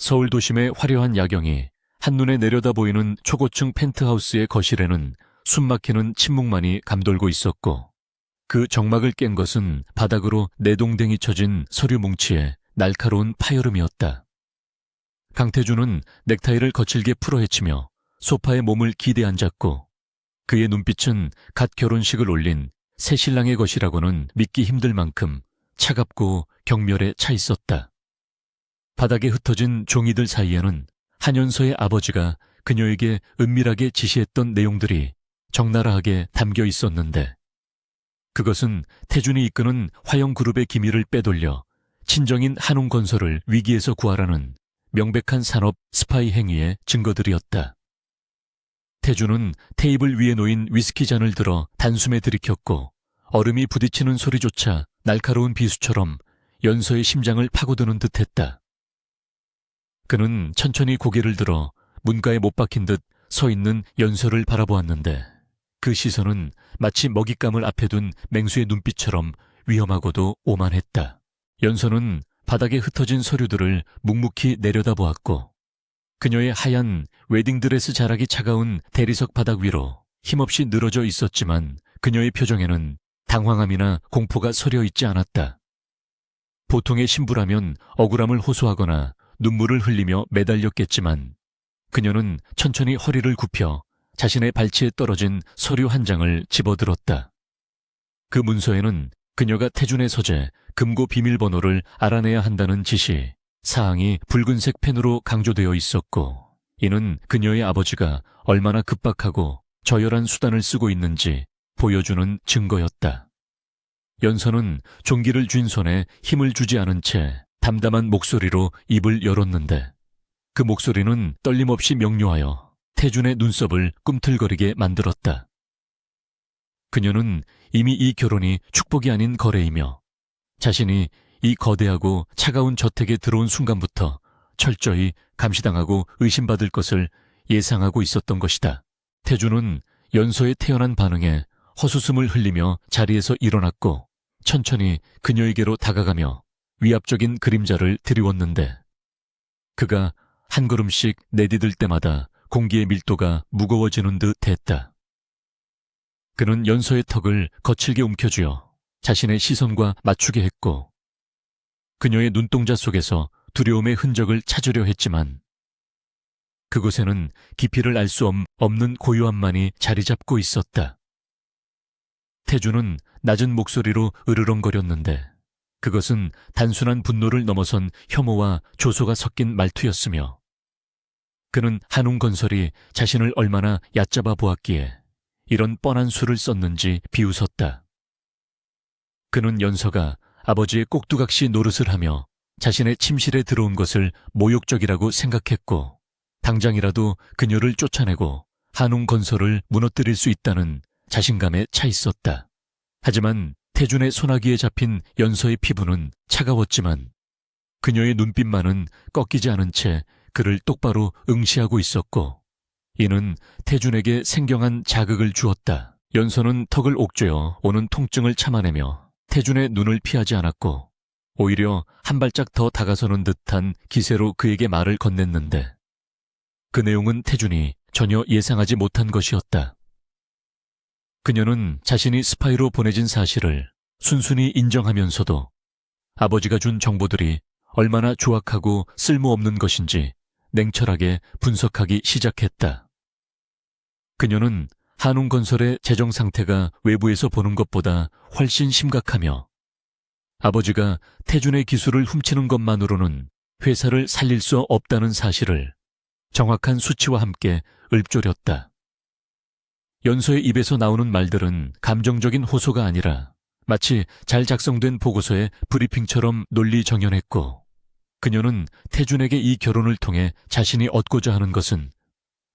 서울 도심의 화려한 야경이 한눈에 내려다 보이는 초고층 펜트하우스의 거실에는 숨막히는 침묵만이 감돌고 있었고, 그 정막을 깬 것은 바닥으로 내동댕이 쳐진 서류 뭉치에 날카로운 파여름이었다. 강태준은 넥타이를 거칠게 풀어헤치며 소파에 몸을 기대 앉았고, 그의 눈빛은 갓 결혼식을 올린 새신랑의 것이라고는 믿기 힘들 만큼 차갑고 경멸에 차 있었다. 바닥에 흩어진 종이들 사이에는 한연서의 아버지가 그녀에게 은밀하게 지시했던 내용들이 적나라하게 담겨 있었는데, 그것은 태준이 이끄는 화영그룹의 기밀을 빼돌려 친정인 한웅건설을 위기에서 구하라는 명백한 산업 스파이 행위의 증거들이었다. 태준은 테이블 위에 놓인 위스키 잔을 들어 단숨에 들이켰고, 얼음이 부딪히는 소리조차 날카로운 비수처럼 연서의 심장을 파고드는 듯했다. 그는 천천히 고개를 들어 문가에 못 박힌 듯 서 있는 연서를 바라보았는데, 그 시선은 마치 먹잇감을 앞에 둔 맹수의 눈빛처럼 위험하고도 오만했다. 연서는 바닥에 흩어진 서류들을 묵묵히 내려다보았고, 그녀의 하얀 웨딩드레스 자락이 차가운 대리석 바닥 위로 힘없이 늘어져 있었지만, 그녀의 표정에는 당황함이나 공포가 서려 있지 않았다. 보통의 신부라면 억울함을 호소하거나 눈물을 흘리며 매달렸겠지만, 그녀는 천천히 허리를 굽혀 자신의 발치에 떨어진 서류 한 장을 집어들었다. 그 문서에는 그녀가 태준의 서재 금고 비밀번호를 알아내야 한다는 지시, 사항이 붉은색 펜으로 강조되어 있었고, 이는 그녀의 아버지가 얼마나 급박하고 저열한 수단을 쓰고 있는지 보여주는 증거였다. 연서는 종기를 쥔 손에 힘을 주지 않은 채 담담한 목소리로 입을 열었는데, 그 목소리는 떨림없이 명료하여 태준의 눈썹을 꿈틀거리게 만들었다. 그녀는 이미 이 결혼이 축복이 아닌 거래이며, 자신이 이 거대하고 차가운 저택에 들어온 순간부터 철저히 감시당하고 의심받을 것을 예상하고 있었던 것이다. 태준은 연서의 태연한 반응에 헛웃음을 흘리며 자리에서 일어났고, 천천히 그녀에게로 다가가며 위압적인 그림자를 드리웠는데, 그가 한 걸음씩 내디딜 때마다 공기의 밀도가 무거워지는 듯 했다. 그는 연서의 턱을 거칠게 움켜쥐어 자신의 시선과 맞추게 했고, 그녀의 눈동자 속에서 두려움의 흔적을 찾으려 했지만, 그곳에는 깊이를 알 수 없는 고요함만이 자리 잡고 있었다. 태준은 낮은 목소리로 으르렁거렸는데, 그것은 단순한 분노를 넘어선 혐오와 조소가 섞인 말투였으며, 그는 한웅건설이 자신을 얼마나 얕잡아 보았기에 이런 뻔한 수를 썼는지 비웃었다. 그는 연서가 아버지의 꼭두각시 노릇을 하며 자신의 침실에 들어온 것을 모욕적이라고 생각했고, 당장이라도 그녀를 쫓아내고 한웅건설을 무너뜨릴 수 있다는 자신감에 차 있었다. 하지만 태준의 소나기에 잡힌 연서의 피부는 차가웠지만, 그녀의 눈빛만은 꺾이지 않은 채 그를 똑바로 응시하고 있었고, 이는 태준에게 생경한 자극을 주었다. 연서는 턱을 옥죄어 오는 통증을 참아내며 태준의 눈을 피하지 않았고, 오히려 한 발짝 더 다가서는 듯한 기세로 그에게 말을 건넸는데, 그 내용은 태준이 전혀 예상하지 못한 것이었다. 그녀는 자신이 스파이로 보내진 사실을 순순히 인정하면서도 아버지가 준 정보들이 얼마나 조악하고 쓸모없는 것인지 냉철하게 분석하기 시작했다. 그녀는 한웅건설의 재정 상태가 외부에서 보는 것보다 훨씬 심각하며, 아버지가 태준의 기술을 훔치는 것만으로는 회사를 살릴 수 없다는 사실을 정확한 수치와 함께 읊조렸다. 연서의 입에서 나오는 말들은 감정적인 호소가 아니라 마치 잘 작성된 보고서의 브리핑처럼 논리정연했고, 그녀는 태준에게 이 결혼을 통해 자신이 얻고자 하는 것은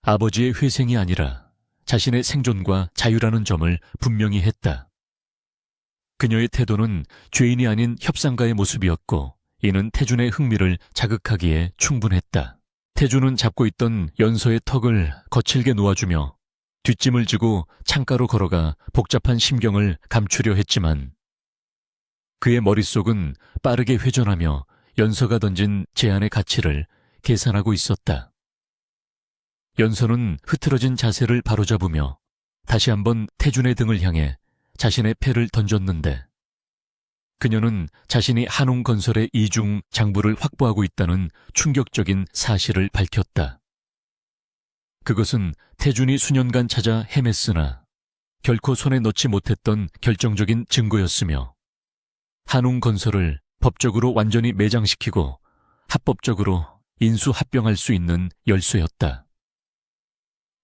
아버지의 회생이 아니라 자신의 생존과 자유라는 점을 분명히 했다. 그녀의 태도는 죄인이 아닌 협상가의 모습이었고, 이는 태준의 흥미를 자극하기에 충분했다. 태준은 잡고 있던 연서의 턱을 거칠게 놓아주며 뒷짐을 지고 창가로 걸어가 복잡한 심경을 감추려 했지만, 그의 머릿속은 빠르게 회전하며 연서가 던진 제안의 가치를 계산하고 있었다. 연서는 흐트러진 자세를 바로잡으며 다시 한번 태준의 등을 향해 자신의 패를 던졌는데 그녀는 자신이 한웅건설의 이중 장부를 확보하고 있다는 충격적인 사실을 밝혔다. 그것은 태준이 수년간 찾아 헤맸으나 결코 손에 넣지 못했던 결정적인 증거였으며 한웅건설을 법적으로 완전히 매장시키고 합법적으로 인수합병할 수 있는 열쇠였다.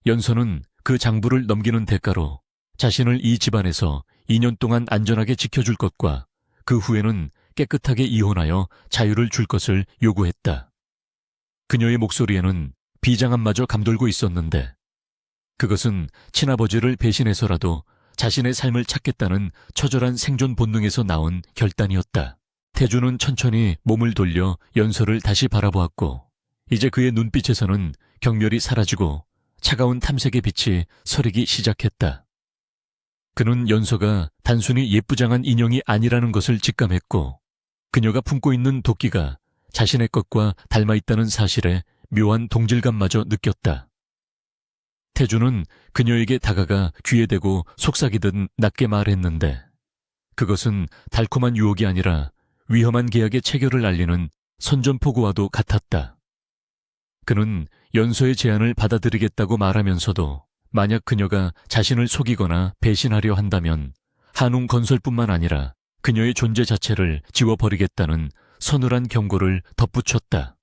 연서는 그 장부를 넘기는 대가로 자신을 이 집안에서 2년 동안 안전하게 지켜줄 것과 그 후에는 깨끗하게 이혼하여 자유를 줄 것을 요구했다. 그녀의 목소리에는 비장함마저 감돌고 있었는데 그것은 친아버지를 배신해서라도 자신의 삶을 찾겠다는 처절한 생존 본능에서 나온 결단이었다. 태준은 천천히 몸을 돌려 연서를 다시 바라보았고 이제 그의 눈빛에서는 경멸이 사라지고 차가운 탐색의 빛이 서리기 시작했다. 그는 연서가 단순히 예쁘장한 인형이 아니라는 것을 직감했고 그녀가 품고 있는 도끼가 자신의 것과 닮아있다는 사실에 묘한 동질감마저 느꼈다. 태준은 그녀에게 다가가 귀에 대고 속삭이듯 낮게 말했는데 그것은 달콤한 유혹이 아니라 위험한 계약의 체결을 알리는 선전포고와도 같았다. 그는 연서의 제안을 받아들이겠다고 말하면서도 만약 그녀가 자신을 속이거나 배신하려 한다면 한웅건설뿐만 아니라 그녀의 존재 자체를 지워버리겠다는 서늘한 경고를 덧붙였다.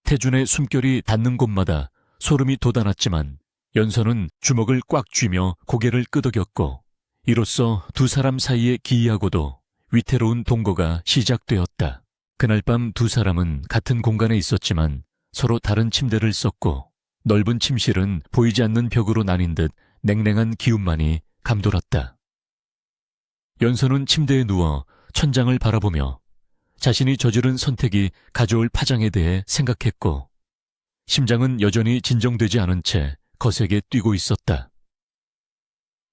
태준의 숨결이 닿는 곳마다 소름이 돋아났지만 연서는 주먹을 꽉 쥐며 고개를 끄덕였고 이로써 두 사람 사이에 기이하고도 위태로운 동거가 시작되었다. 그날 밤 두 사람은 같은 공간에 있었지만 서로 다른 침대를 썼고 넓은 침실은 보이지 않는 벽으로 나뉜 듯 냉랭한 기운만이 감돌았다. 연서는 침대에 누워 천장을 바라보며 자신이 저지른 선택이 가져올 파장에 대해 생각했고 심장은 여전히 진정되지 않은 채 거세게 뛰고 있었다.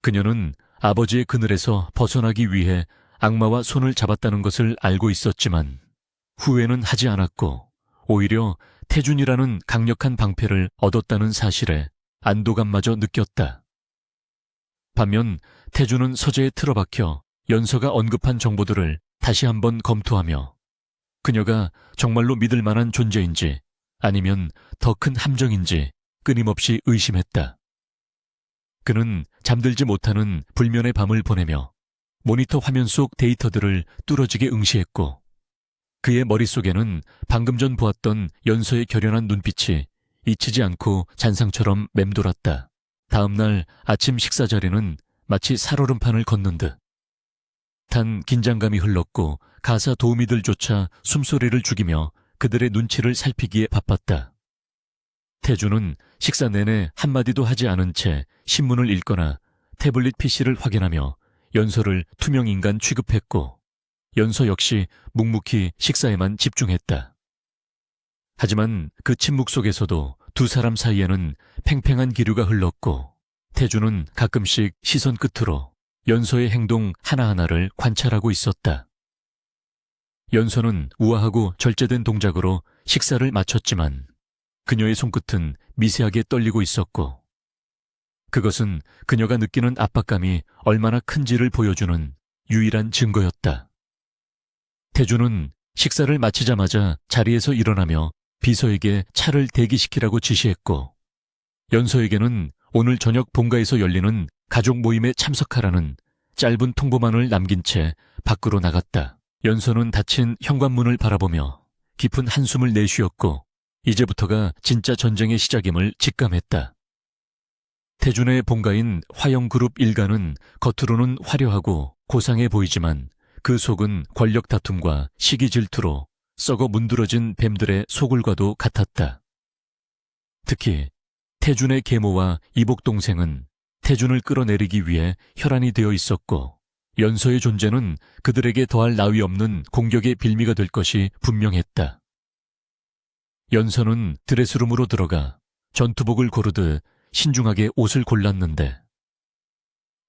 그녀는 아버지의 그늘에서 벗어나기 위해 악마와 손을 잡았다는 것을 알고 있었지만 후회는 하지 않았고 오히려 태준이라는 강력한 방패를 얻었다는 사실에 안도감마저 느꼈다. 반면 태준은 서재에 틀어박혀 연서가 언급한 정보들을 다시 한번 검토하며 그녀가 정말로 믿을 만한 존재인지 아니면 더 큰 함정인지 끊임없이 의심했다. 그는 잠들지 못하는 불면의 밤을 보내며 모니터 화면 속 데이터들을 뚫어지게 응시했고 그의 머릿속에는 방금 전 보았던 연서의 결연한 눈빛이 잊히지 않고 잔상처럼 맴돌았다. 다음 날 아침 식사 자리는 마치 살얼음판을 걷는 듯 단 긴장감이 흘렀고 가사 도우미들조차 숨소리를 죽이며 그들의 눈치를 살피기에 바빴다. 태준은 식사 내내 한마디도 하지 않은 채 신문을 읽거나 태블릿 PC를 확인하며 연서를 투명인간 취급했고 연서 역시 묵묵히 식사에만 집중했다. 하지만 그 침묵 속에서도 두 사람 사이에는 팽팽한 기류가 흘렀고 태준은 가끔씩 시선 끝으로 연서의 행동 하나하나를 관찰하고 있었다. 연서는 우아하고 절제된 동작으로 식사를 마쳤지만 그녀의 손끝은 미세하게 떨리고 있었고 그것은 그녀가 느끼는 압박감이 얼마나 큰지를 보여주는 유일한 증거였다. 태준은 식사를 마치자마자 자리에서 일어나며 비서에게 차를 대기시키라고 지시했고 연서에게는 오늘 저녁 본가에서 열리는 가족 모임에 참석하라는 짧은 통보만을 남긴 채 밖으로 나갔다. 연서는 닫힌 현관문을 바라보며 깊은 한숨을 내쉬었고 이제부터가 진짜 전쟁의 시작임을 직감했다. 태준의 본가인 화영그룹 일가는 겉으로는 화려하고 고상해 보이지만 그 속은 권력 다툼과 시기 질투로 썩어 문드러진 뱀들의 소굴과도 같았다. 특히 태준의 계모와 이복 동생은 태준을 끌어내리기 위해 혈안이 되어 있었고 연서의 존재는 그들에게 더할 나위 없는 공격의 빌미가 될 것이 분명했다. 연서는 드레스룸으로 들어가 전투복을 고르듯 신중하게 옷을 골랐는데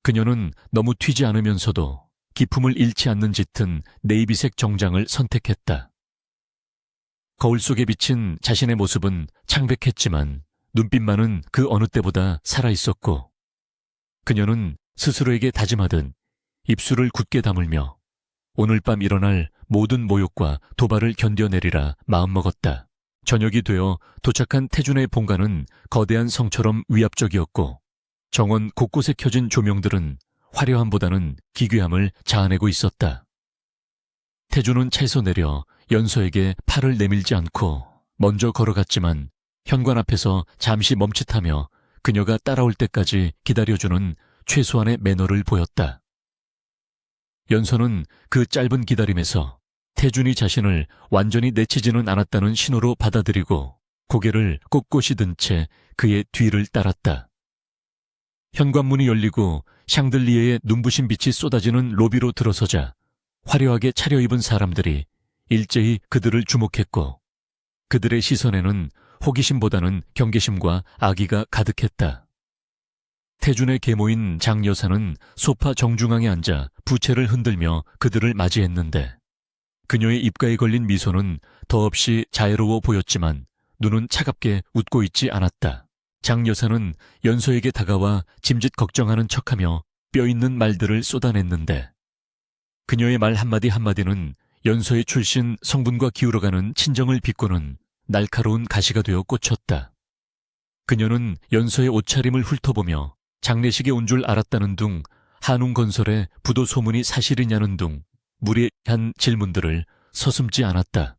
그녀는 너무 튀지 않으면서도 기품을 잃지 않는 짙은 네이비색 정장을 선택했다. 거울 속에 비친 자신의 모습은 창백했지만 눈빛만은 그 어느 때보다 살아있었고, 그녀는 스스로에게 다짐하듯 입술을 굳게 다물며 오늘 밤 일어날 모든 모욕과 도발을 견뎌내리라 마음먹었다. 저녁이 되어 도착한 태준의 본가는 거대한 성처럼 위압적이었고, 정원 곳곳에 켜진 조명들은 화려함보다는 기괴함을 자아내고 있었다. 태준은 차에서 내려 연서에게 팔을 내밀지 않고 먼저 걸어갔지만 현관 앞에서 잠시 멈칫하며 그녀가 따라올 때까지 기다려주는 최소한의 매너를 보였다. 연서는 그 짧은 기다림에서 태준이 자신을 완전히 내치지는 않았다는 신호로 받아들이고 고개를 꼿꼿이 든 채 그의 뒤를 따랐다. 현관문이 열리고 샹들리에의 눈부신 빛이 쏟아지는 로비로 들어서자 화려하게 차려입은 사람들이 일제히 그들을 주목했고, 그들의 시선에는 호기심보다는 경계심과 악의가 가득했다. 태준의 계모인 장 여사는 소파 정중앙에 앉아 부채를 흔들며 그들을 맞이했는데, 그녀의 입가에 걸린 미소는 더없이 자애로워 보였지만 눈은 차갑게 웃고 있지 않았다. 장 여사는 연서에게 다가와 짐짓 걱정하는 척하며 뼈있는 말들을 쏟아냈는데, 그녀의 말 한마디 한마디는 연서의 출신 성분과 기울어가는 친정을 비꼬는 날카로운 가시가 되어 꽂혔다. 그녀는 연서의 옷차림을 훑어보며 장례식에 온 줄 알았다는 둥, 한웅건설의 부도 소문이 사실이냐는 둥 무례한 질문들을 서슴지 않았다.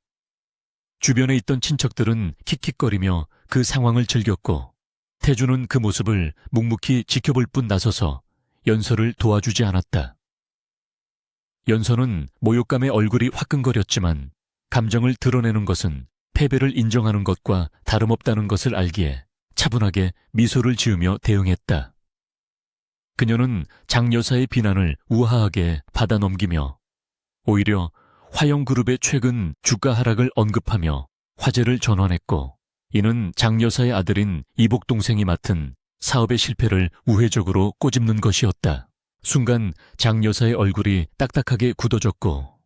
주변에 있던 친척들은 킥킥거리며 그 상황을 즐겼고, 태준은 그 모습을 묵묵히 지켜볼 뿐 나서서 연서를 도와주지 않았다. 연서는 모욕감에 얼굴이 화끈거렸지만 감정을 드러내는 것은 패배를 인정하는 것과 다름없다는 것을 알기에 차분하게 미소를 지으며 대응했다. 그녀는 장 여사의 비난을 우아하게 받아넘기며 오히려 화영그룹의 최근 주가 하락을 언급하며 화제를 전환했고, 이는 장 여사의 아들인 이복 동생이 맡은 사업의 실패를 우회적으로 꼬집는 것이었다. 순간 장 여사의 얼굴이 딱딱하게 굳어졌고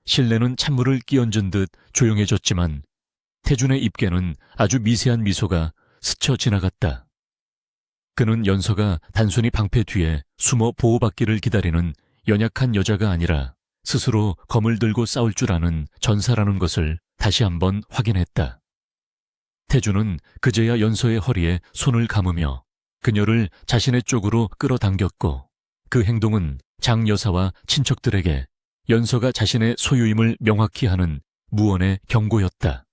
실내는 찬물을 끼얹은 듯 조용해졌지만 태준의 입계는 아주 미세한 미소가 스쳐 지나갔다. 그는 연서가 단순히 방패 뒤에 숨어 보호받기를 기다리는 연약한 여자가 아니라 스스로 검을 들고 싸울 줄 아는 전사라는 것을 다시 한번 확인했다. 태준은 그제야 연서의 허리에 손을 감으며 그녀를 자신의 쪽으로 끌어당겼고, 그 행동은 장 여사와 친척들에게 연서가 자신의 소유임을 명확히 하는 무언의 경고였다.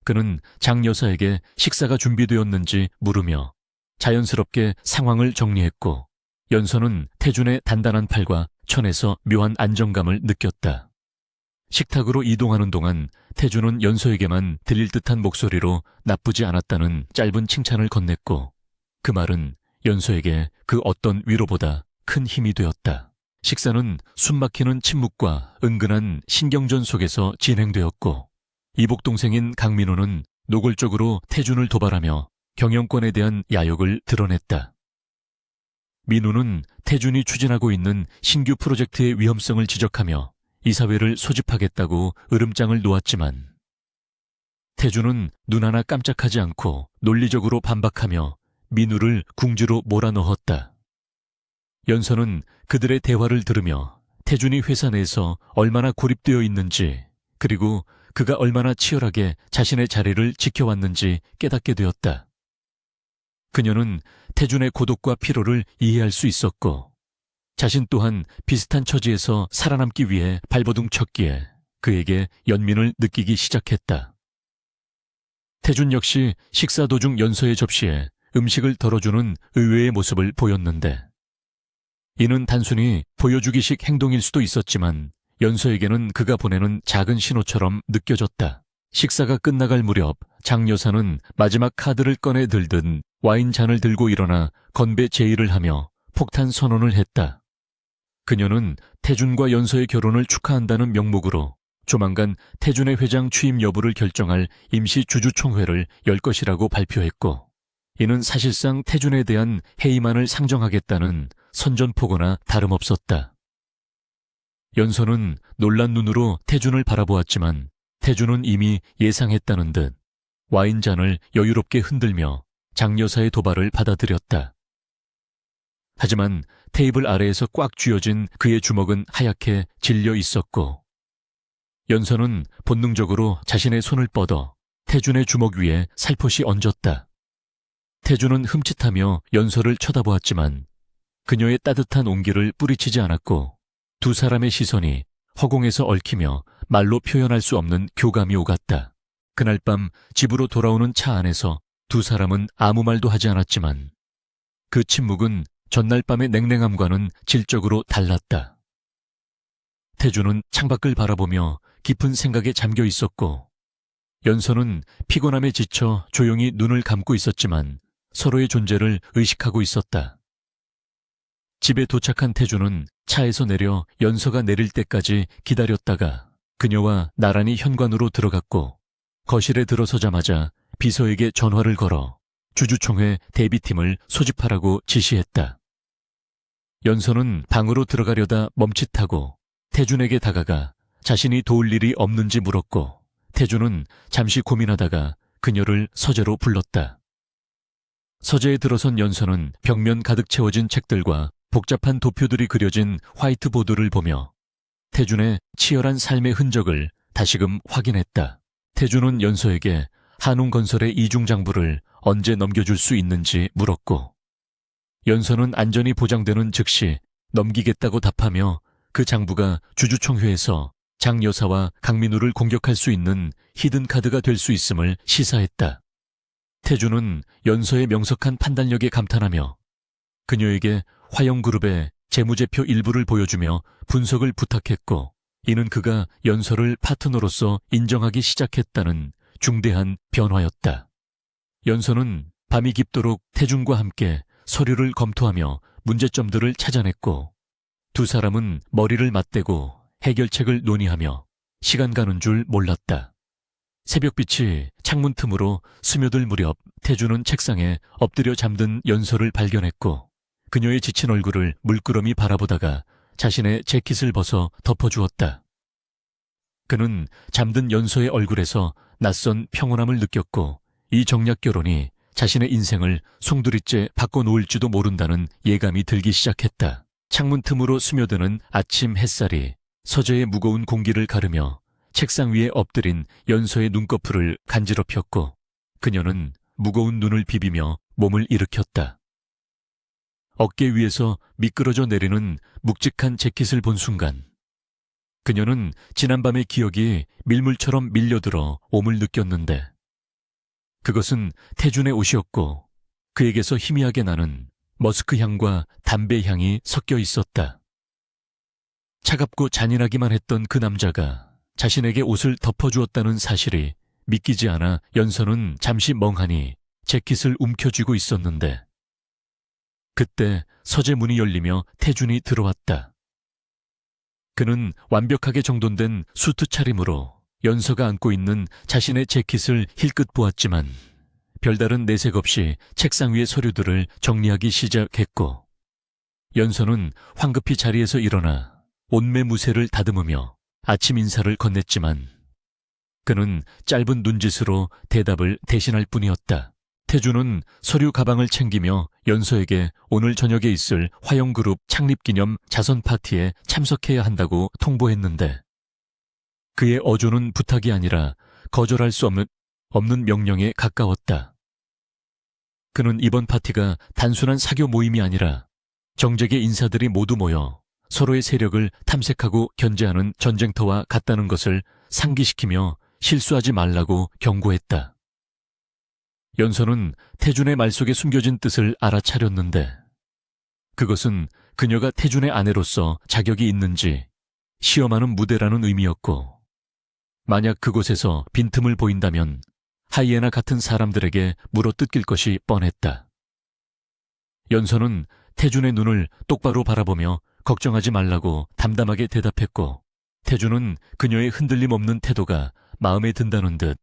그는 장 여사에게 식사가 준비되었는지 물으며 자연스럽게 상황을 정리했고, 연서는 태준의 단단한 팔과 천에서 묘한 안정감을 느꼈다. 식탁으로 이동하는 동안 태준은 연서에게만 들릴 듯한 목소리로 나쁘지 않았다는 짧은 칭찬을 건넸고, 그 말은 연서에게 그 어떤 위로보다 큰 힘이 되었다. 식사는 숨막히는 침묵과 은근한 신경전 속에서 진행되었고, 이복 동생인 강민호는 노골적으로 태준을 도발하며 경영권에 대한 야욕을 드러냈다. 민호는 태준이 추진하고 있는 신규 프로젝트의 위험성을 지적하며 이사회를 소집하겠다고 으름장을 놓았지만, 태준은 눈 하나 깜짝하지 않고 논리적으로 반박하며 민우를 궁지로 몰아넣었다. 연서는 그들의 대화를 들으며 태준이 회사 내에서 얼마나 고립되어 있는지, 그리고 그가 얼마나 치열하게 자신의 자리를 지켜왔는지 깨닫게 되었다. 그녀는 태준의 고독과 피로를 이해할 수 있었고, 자신 또한 비슷한 처지에서 살아남기 위해 발버둥 쳤기에 그에게 연민을 느끼기 시작했다. 태준 역시 식사 도중 연서의 접시에 음식을 덜어주는 의외의 모습을 보였는데, 이는 단순히 보여주기식 행동일 수도 있었지만 연서에게는 그가 보내는 작은 신호처럼 느껴졌다. 식사가 끝나갈 무렵 장 여사는 마지막 카드를 꺼내 들듯 와인잔을 들고 일어나 건배 제의를 하며 폭탄 선언을 했다. 그녀는 태준과 연서의 결혼을 축하한다는 명목으로 조만간 태준의 회장 취임 여부를 결정할 임시 주주총회를 열 것이라고 발표했고, 이는 사실상 태준에 대한 해임안을 상정하겠다는 선전포고나 다름없었다. 연서는 놀란 눈으로 태준을 바라보았지만 태주는 이미 예상했다는 듯 와인잔을 여유롭게 흔들며 장여사의 도발을 받아들였다. 하지만 테이블 아래에서 꽉 쥐어진 그의 주먹은 하얗게 질려 있었고 연서는 본능적으로 자신의 손을 뻗어 태준의 주먹 위에 살포시 얹었다. 태준은 흠칫하며 연서를 쳐다보았지만 그녀의 따뜻한 온기를 뿌리치지 않았고 두 사람의 시선이 허공에서 얽히며 말로 표현할 수 없는 교감이 오갔다. 그날 밤 집으로 돌아오는 차 안에서 두 사람은 아무 말도 하지 않았지만 그 침묵은 전날 밤의 냉랭함과는 질적으로 달랐다. 태준은 창밖을 바라보며 깊은 생각에 잠겨 있었고 연서는 피곤함에 지쳐 조용히 눈을 감고 있었지만 서로의 존재를 의식하고 있었다. 집에 도착한 태준은 차에서 내려 연서가 내릴 때까지 기다렸다가 그녀와 나란히 현관으로 들어갔고 거실에 들어서자마자 비서에게 전화를 걸어 주주총회 대비팀을 소집하라고 지시했다. 연서는 방으로 들어가려다 멈칫하고 태준에게 다가가 자신이 도울 일이 없는지 물었고 태준은 잠시 고민하다가 그녀를 서재로 불렀다. 서재에 들어선 연서는 벽면 가득 채워진 책들과 복잡한 도표들이 그려진 화이트보드를 보며 태준의 치열한 삶의 흔적을 다시금 확인했다. 태준은 연서에게 한웅건설의 이중장부를 언제 넘겨줄 수 있는지 물었고 연서는 안전이 보장되는 즉시 넘기겠다고 답하며 그 장부가 주주총회에서 장 여사와 강민우를 공격할 수 있는 히든카드가 될 수 있음을 시사했다. 태준은 연서의 명석한 판단력에 감탄하며 그녀에게 화영그룹의 재무제표 일부를 보여주며 분석을 부탁했고 이는 그가 연서를 파트너로서 인정하기 시작했다는 중대한 변화였다. 연서는 밤이 깊도록 태준과 함께 서류를 검토하며 문제점들을 찾아냈고 두 사람은 머리를 맞대고 해결책을 논의하며 시간 가는 줄 몰랐다. 새벽빛이 창문 틈으로 스며들 무렵 태준은 책상에 엎드려 잠든 연서를 발견했고 그녀의 지친 얼굴을 물끄러미 바라보다가 자신의 재킷을 벗어 덮어주었다. 그는 잠든 연서의 얼굴에서 낯선 평온함을 느꼈고 이 정략 결혼이 자신의 인생을 송두리째 바꿔놓을지도 모른다는 예감이 들기 시작했다. 창문 틈으로 스며드는 아침 햇살이 서재의 무거운 공기를 가르며 책상 위에 엎드린 연서의 눈꺼풀을 간지럽혔고 그녀는 무거운 눈을 비비며 몸을 일으켰다. 어깨 위에서 미끄러져 내리는 묵직한 재킷을 본 순간 그녀는 지난밤의 기억이 밀물처럼 밀려들어 옴을 느꼈는데 그것은 태준의 옷이었고 그에게서 희미하게 나는 머스크 향과 담배 향이 섞여 있었다. 차갑고 잔인하기만 했던 그 남자가 자신에게 옷을 덮어주었다는 사실이 믿기지 않아 연서는 잠시 멍하니 재킷을 움켜쥐고 있었는데 그때 서재 문이 열리며 태준이 들어왔다. 그는 완벽하게 정돈된 수트 차림으로 연서가 안고 있는 자신의 재킷을 힐끗 보았지만 별다른 내색 없이 책상 위의 서류들을 정리하기 시작했고 연서는 황급히 자리에서 일어나 옷매무새를 다듬으며 아침 인사를 건넸지만 그는 짧은 눈짓으로 대답을 대신할 뿐이었다. 태준은 서류 가방을 챙기며 연서에게 오늘 저녁에 있을 화영그룹 창립기념 자선 파티에 참석해야 한다고 통보했는데 그의 어조는 부탁이 아니라 거절할 수 없는 명령에 가까웠다. 그는 이번 파티가 단순한 사교 모임이 아니라 정재계 인사들이 모두 모여 서로의 세력을 탐색하고 견제하는 전쟁터와 같다는 것을 상기시키며 실수하지 말라고 경고했다. 연서는 태준의 말 속에 숨겨진 뜻을 알아차렸는데 그것은 그녀가 태준의 아내로서 자격이 있는지 시험하는 무대라는 의미였고 만약 그곳에서 빈틈을 보인다면 하이에나 같은 사람들에게 물어뜯길 것이 뻔했다. 연서는 태준의 눈을 똑바로 바라보며 걱정하지 말라고 담담하게 대답했고 태준은 그녀의 흔들림 없는 태도가 마음에 든다는 듯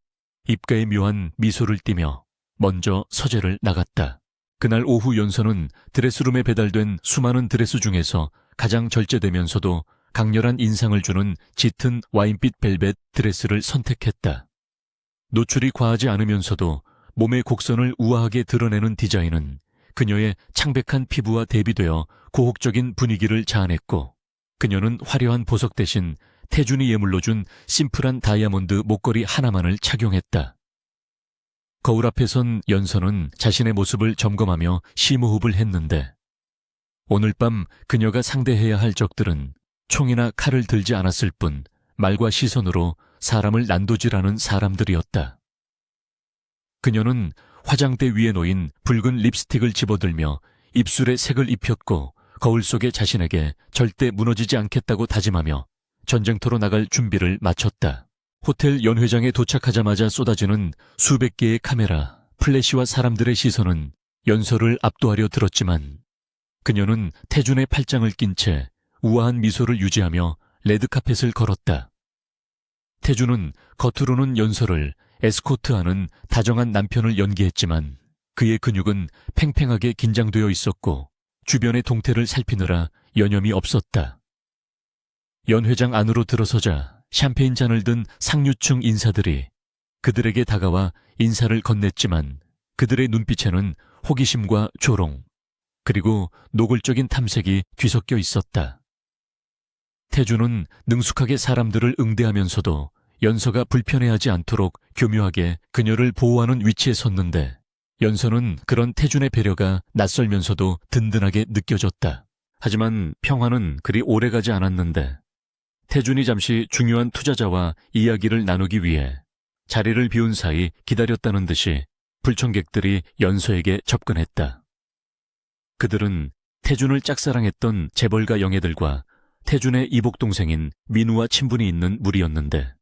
입가에 묘한 미소를 띠며 먼저 서재를 나갔다. 그날 오후 연서는 드레스룸에 배달된 수많은 드레스 중에서 가장 절제되면서도 강렬한 인상을 주는 짙은 와인빛 벨벳 드레스를 선택했다. 노출이 과하지 않으면서도 몸의 곡선을 우아하게 드러내는 디자인은 그녀의 창백한 피부와 대비되어 고혹적인 분위기를 자아냈고, 그녀는 화려한 보석 대신 태준이 예물로 준 심플한 다이아몬드 목걸이 하나만을 착용했다. 거울 앞에 선 연서는 자신의 모습을 점검하며 심호흡을 했는데, 오늘 밤 그녀가 상대해야 할 적들은 총이나 칼을 들지 않았을 뿐 말과 시선으로 사람을 난도질하는 사람들이었다. 그녀는 화장대 위에 놓인 붉은 립스틱을 집어들며 입술에 색을 입혔고, 거울 속의 자신에게 절대 무너지지 않겠다고 다짐하며 전쟁터로 나갈 준비를 마쳤다. 호텔 연회장에 도착하자마자 쏟아지는 수백 개의 카메라, 플래시와 사람들의 시선은 연서를 압도하려 들었지만, 그녀는 태준의 팔짱을 낀 채 우아한 미소를 유지하며 레드카펫을 걸었다. 태준은 겉으로는 연서를 에스코트하는 다정한 남편을 연기했지만, 그의 근육은 팽팽하게 긴장되어 있었고 주변의 동태를 살피느라 여념이 없었다. 연회장 안으로 들어서자 샴페인 잔을 든 상류층 인사들이 그들에게 다가와 인사를 건넸지만, 그들의 눈빛에는 호기심과 조롱, 그리고 노골적인 탐색이 뒤섞여 있었다. 태준은 능숙하게 사람들을 응대하면서도 연서가 불편해하지 않도록 교묘하게 그녀를 보호하는 위치에 섰는데, 연서는 그런 태준의 배려가 낯설면서도 든든하게 느껴졌다. 하지만 평화는 그리 오래가지 않았는데, 태준이 잠시 중요한 투자자와 이야기를 나누기 위해 자리를 비운 사이 기다렸다는 듯이 불청객들이 연서에게 접근했다. 그들은 태준을 짝사랑했던 재벌가 영예들과 태준의 이복동생인 민우와 친분이 있는 무리였는데,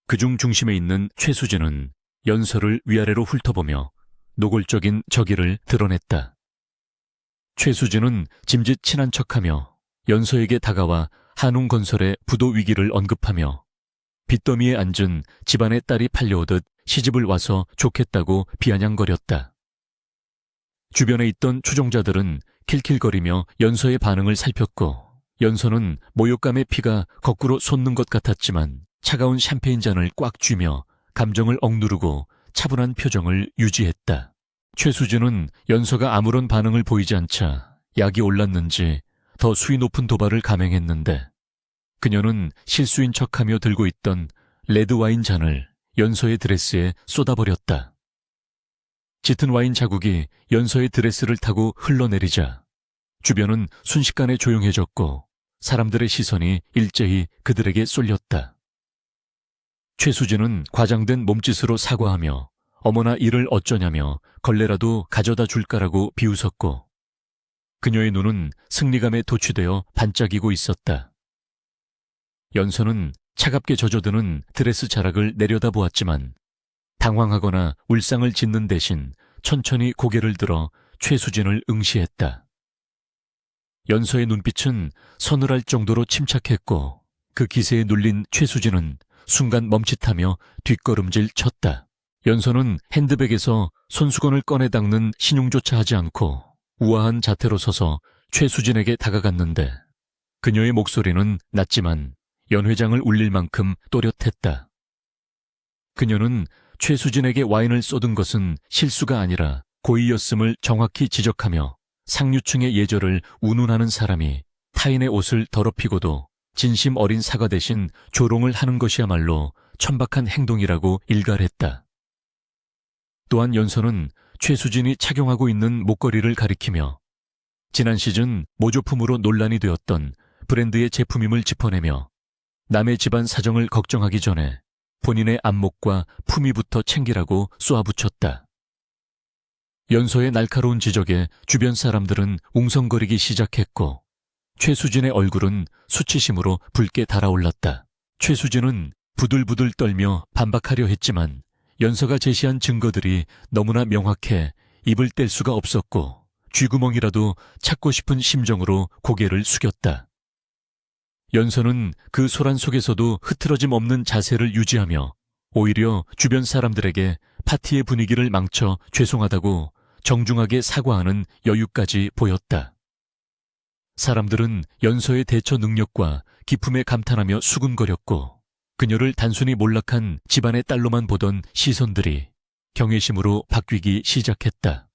그중 중심에 있는 최수진은 연서를 위아래로 훑어보며 노골적인 적의를 드러냈다. 최수진은 짐짓 친한 척하며 연서에게 다가와 한웅건설의 부도 위기를 언급하며 빚더미에 앉은 집안의 딸이 팔려오듯 시집을 와서 좋겠다고 비아냥거렸다. 주변에 있던 추종자들은 킬킬거리며 연서의 반응을 살폈고, 연서는 모욕감의 피가 거꾸로 솟는 것 같았지만 차가운 샴페인 잔을 꽉 쥐며 감정을 억누르고 차분한 표정을 유지했다. 최수진은 연서가 아무런 반응을 보이지 않자 약이 올랐는지 더 수위 높은 도발을 감행했는데, 그녀는 실수인 척하며 들고 있던 레드와인 잔을 연서의 드레스에 쏟아버렸다. 짙은 와인 자국이 연서의 드레스를 타고 흘러내리자 주변은 순식간에 조용해졌고 사람들의 시선이 일제히 그들에게 쏠렸다. 최수진은 과장된 몸짓으로 사과하며 어머나 이를 어쩌냐며 걸레라도 가져다 줄까라고 비웃었고, 그녀의 눈은 승리감에 도취되어 반짝이고 있었다. 연서는 차갑게 젖어드는 드레스 자락을 내려다보았지만 당황하거나 울상을 짓는 대신 천천히 고개를 들어 최수진을 응시했다. 연서의 눈빛은 서늘할 정도로 침착했고, 그 기세에 눌린 최수진은 순간 멈칫하며 뒷걸음질 쳤다. 연서는 핸드백에서 손수건을 꺼내 닦는 신용조차 하지 않고 우아한 자태로 서서 최수진에게 다가갔는데, 그녀의 목소리는 낮지만 연회장을 울릴 만큼 또렷했다. 그녀는 최수진에게 와인을 쏟은 것은 실수가 아니라 고의였음을 정확히 지적하며 상류층의 예절을 운운하는 사람이 타인의 옷을 더럽히고도 진심 어린 사과 대신 조롱을 하는 것이야말로 천박한 행동이라고 일갈했다. 또한 연서는 최수진이 착용하고 있는 목걸이를 가리키며 지난 시즌 모조품으로 논란이 되었던 브랜드의 제품임을 짚어내며 남의 집안 사정을 걱정하기 전에 본인의 안목과 품위부터 챙기라고 쏘아붙였다. 연서의 날카로운 지적에 주변 사람들은 웅성거리기 시작했고, 최수진의 얼굴은 수치심으로 붉게 달아올랐다. 최수진은 부들부들 떨며 반박하려 했지만 연서가 제시한 증거들이 너무나 명확해 입을 뗄 수가 없었고, 쥐구멍이라도 찾고 싶은 심정으로 고개를 숙였다. 연서는 그 소란 속에서도 흐트러짐 없는 자세를 유지하며 오히려 주변 사람들에게 파티의 분위기를 망쳐 죄송하다고 정중하게 사과하는 여유까지 보였다. 사람들은 연서의 대처 능력과 기품에 감탄하며 수군거렸고 그녀를 단순히 몰락한 집안의 딸로만 보던 시선들이 경외심으로 바뀌기 시작했다.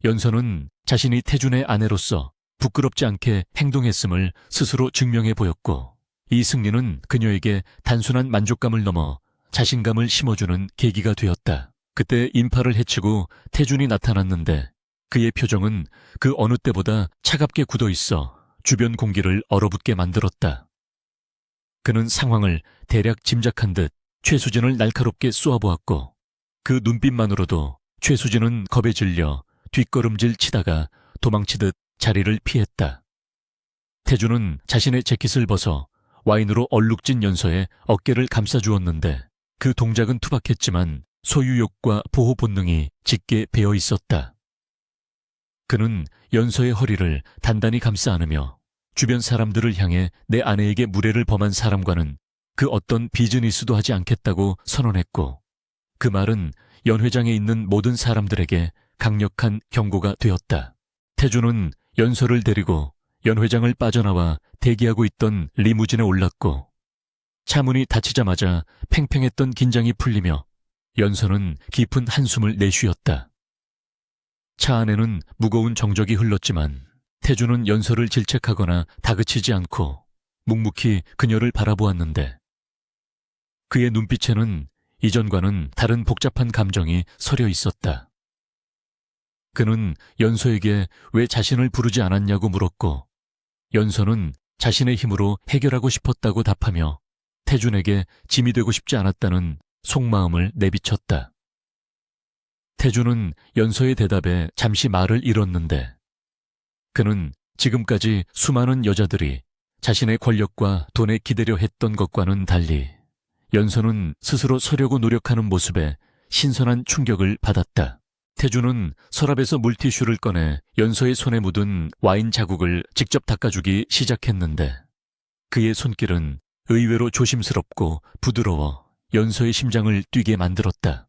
연서는 자신이 태준의 아내로서 부끄럽지 않게 행동했음을 스스로 증명해 보였고 이 승리는 그녀에게 단순한 만족감을 넘어 자신감을 심어주는 계기가 되었다. 그때 인파를 해치고 태준이 나타났는데 그의 표정은 그 어느 때보다 차갑게 굳어 있어 주변 공기를 얼어붙게 만들었다. 그는 상황을 대략 짐작한 듯 최수진을 날카롭게 쏘아보았고 그 눈빛만으로도 최수진은 겁에 질려 뒷걸음질 치다가 도망치듯 자리를 피했다. 태준은 자신의 재킷을 벗어 와인으로 얼룩진 연서의 어깨를 감싸주었는데 그 동작은 투박했지만 소유욕과 보호 본능이 짙게 배어 있었다. 그는 연서의 허리를 단단히 감싸 안으며 주변 사람들을 향해 내 아내에게 무례를 범한 사람과는 그 어떤 비즈니스도 하지 않겠다고 선언했고 그 말은 연 회장에 있는 모든 사람들에게 강력한 경고가 되었다. 태준은 연서를 데리고 연 회장을 빠져나와 대기하고 있던 리무진에 올랐고 차문이 닫히자마자 팽팽했던 긴장이 풀리며 연서는 깊은 한숨을 내쉬었다. 차 안에는 무거운 정적이 흘렀지만 태준은 연서를 질책하거나 다그치지 않고 묵묵히 그녀를 바라보았는데 그의 눈빛에는 이전과는 다른 복잡한 감정이 서려 있었다. 그는 연서에게 왜 자신을 부르지 않았냐고 물었고 연서는 자신의 힘으로 해결하고 싶었다고 답하며 태준에게 짐이 되고 싶지 않았다는 속마음을 내비쳤다. 태준은 연서의 대답에 잠시 말을 잃었는데 그는 지금까지 수많은 여자들이 자신의 권력과 돈에 기대려 했던 것과는 달리 연서는 스스로 서려고 노력하는 모습에 신선한 충격을 받았다. 태준은 서랍에서 물티슈를 꺼내 연서의 손에 묻은 와인 자국을 직접 닦아주기 시작했는데 그의 손길은 의외로 조심스럽고 부드러워 연서의 심장을 뛰게 만들었다.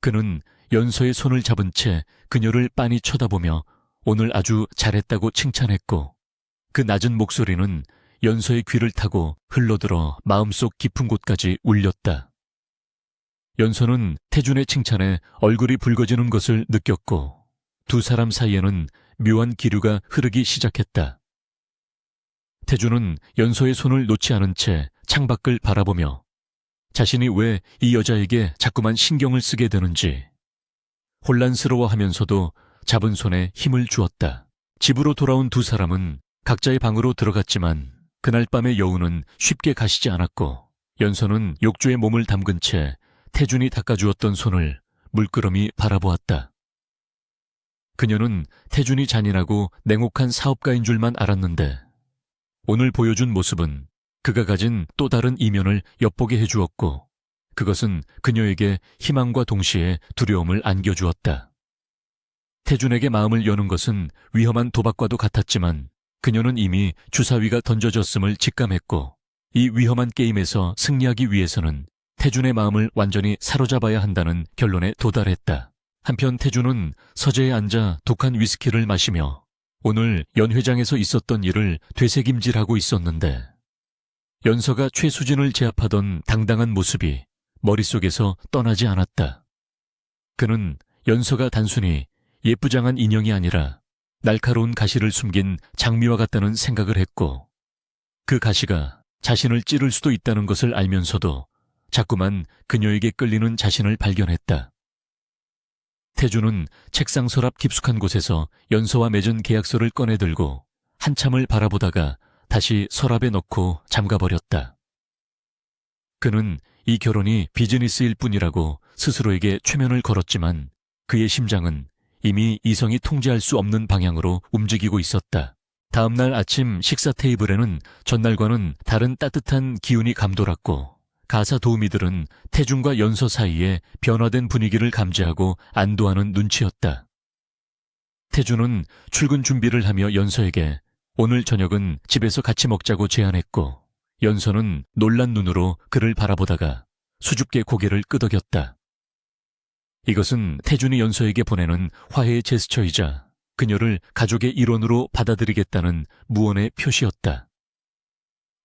그는 연서의 손을 잡은 채 그녀를 빤히 쳐다보며 오늘 아주 잘했다고 칭찬했고 그 낮은 목소리는 연서의 귀를 타고 흘러들어 마음속 깊은 곳까지 울렸다. 연서는 태준의 칭찬에 얼굴이 붉어지는 것을 느꼈고 두 사람 사이에는 묘한 기류가 흐르기 시작했다. 태준은 연서의 손을 놓지 않은 채 창밖을 바라보며 자신이 왜 이 여자에게 자꾸만 신경을 쓰게 되는지 혼란스러워하면서도 잡은 손에 힘을 주었다. 집으로 돌아온 두 사람은 각자의 방으로 들어갔지만 그날 밤의 여우는 쉽게 가시지 않았고 연서는 욕조에 몸을 담근 채 태준이 닦아주었던 손을 물끄러미 바라보았다. 그녀는 태준이 잔인하고 냉혹한 사업가인 줄만 알았는데 오늘 보여준 모습은 그가 가진 또 다른 이면을 엿보게 해주었고 그것은 그녀에게 희망과 동시에 두려움을 안겨주었다. 태준에게 마음을 여는 것은 위험한 도박과도 같았지만 그녀는 이미 주사위가 던져졌음을 직감했고 이 위험한 게임에서 승리하기 위해서는 태준의 마음을 완전히 사로잡아야 한다는 결론에 도달했다. 한편 태준은 서재에 앉아 독한 위스키를 마시며 오늘 연 회장에서 있었던 일을 되새김질하고 있었는데 연서가 최수진을 제압하던 당당한 모습이 머릿속에서 떠나지 않았다. 그는 연서가 단순히 예쁘장한 인형이 아니라 날카로운 가시를 숨긴 장미와 같다는 생각을 했고 그 가시가 자신을 찌를 수도 있다는 것을 알면서도 자꾸만 그녀에게 끌리는 자신을 발견했다. 태준은 책상 서랍 깊숙한 곳에서 연서와 맺은 계약서를 꺼내들고 한참을 바라보다가 다시 서랍에 넣고 잠가버렸다. 그는 이 결혼이 비즈니스일 뿐이라고 스스로에게 최면을 걸었지만 그의 심장은 이미 이성이 통제할 수 없는 방향으로 움직이고 있었다. 다음 날 아침 식사 테이블에는 전날과는 다른 따뜻한 기운이 감돌았고 가사 도우미들은 태준과 연서 사이에 변화된 분위기를 감지하고 안도하는 눈치였다. 태준은 출근 준비를 하며 연서에게 오늘 저녁은 집에서 같이 먹자고 제안했고 연서는 놀란 눈으로 그를 바라보다가 수줍게 고개를 끄덕였다. 이것은 태준이 연서에게 보내는 화해의 제스처이자 그녀를 가족의 일원으로 받아들이겠다는 무언의 표시였다.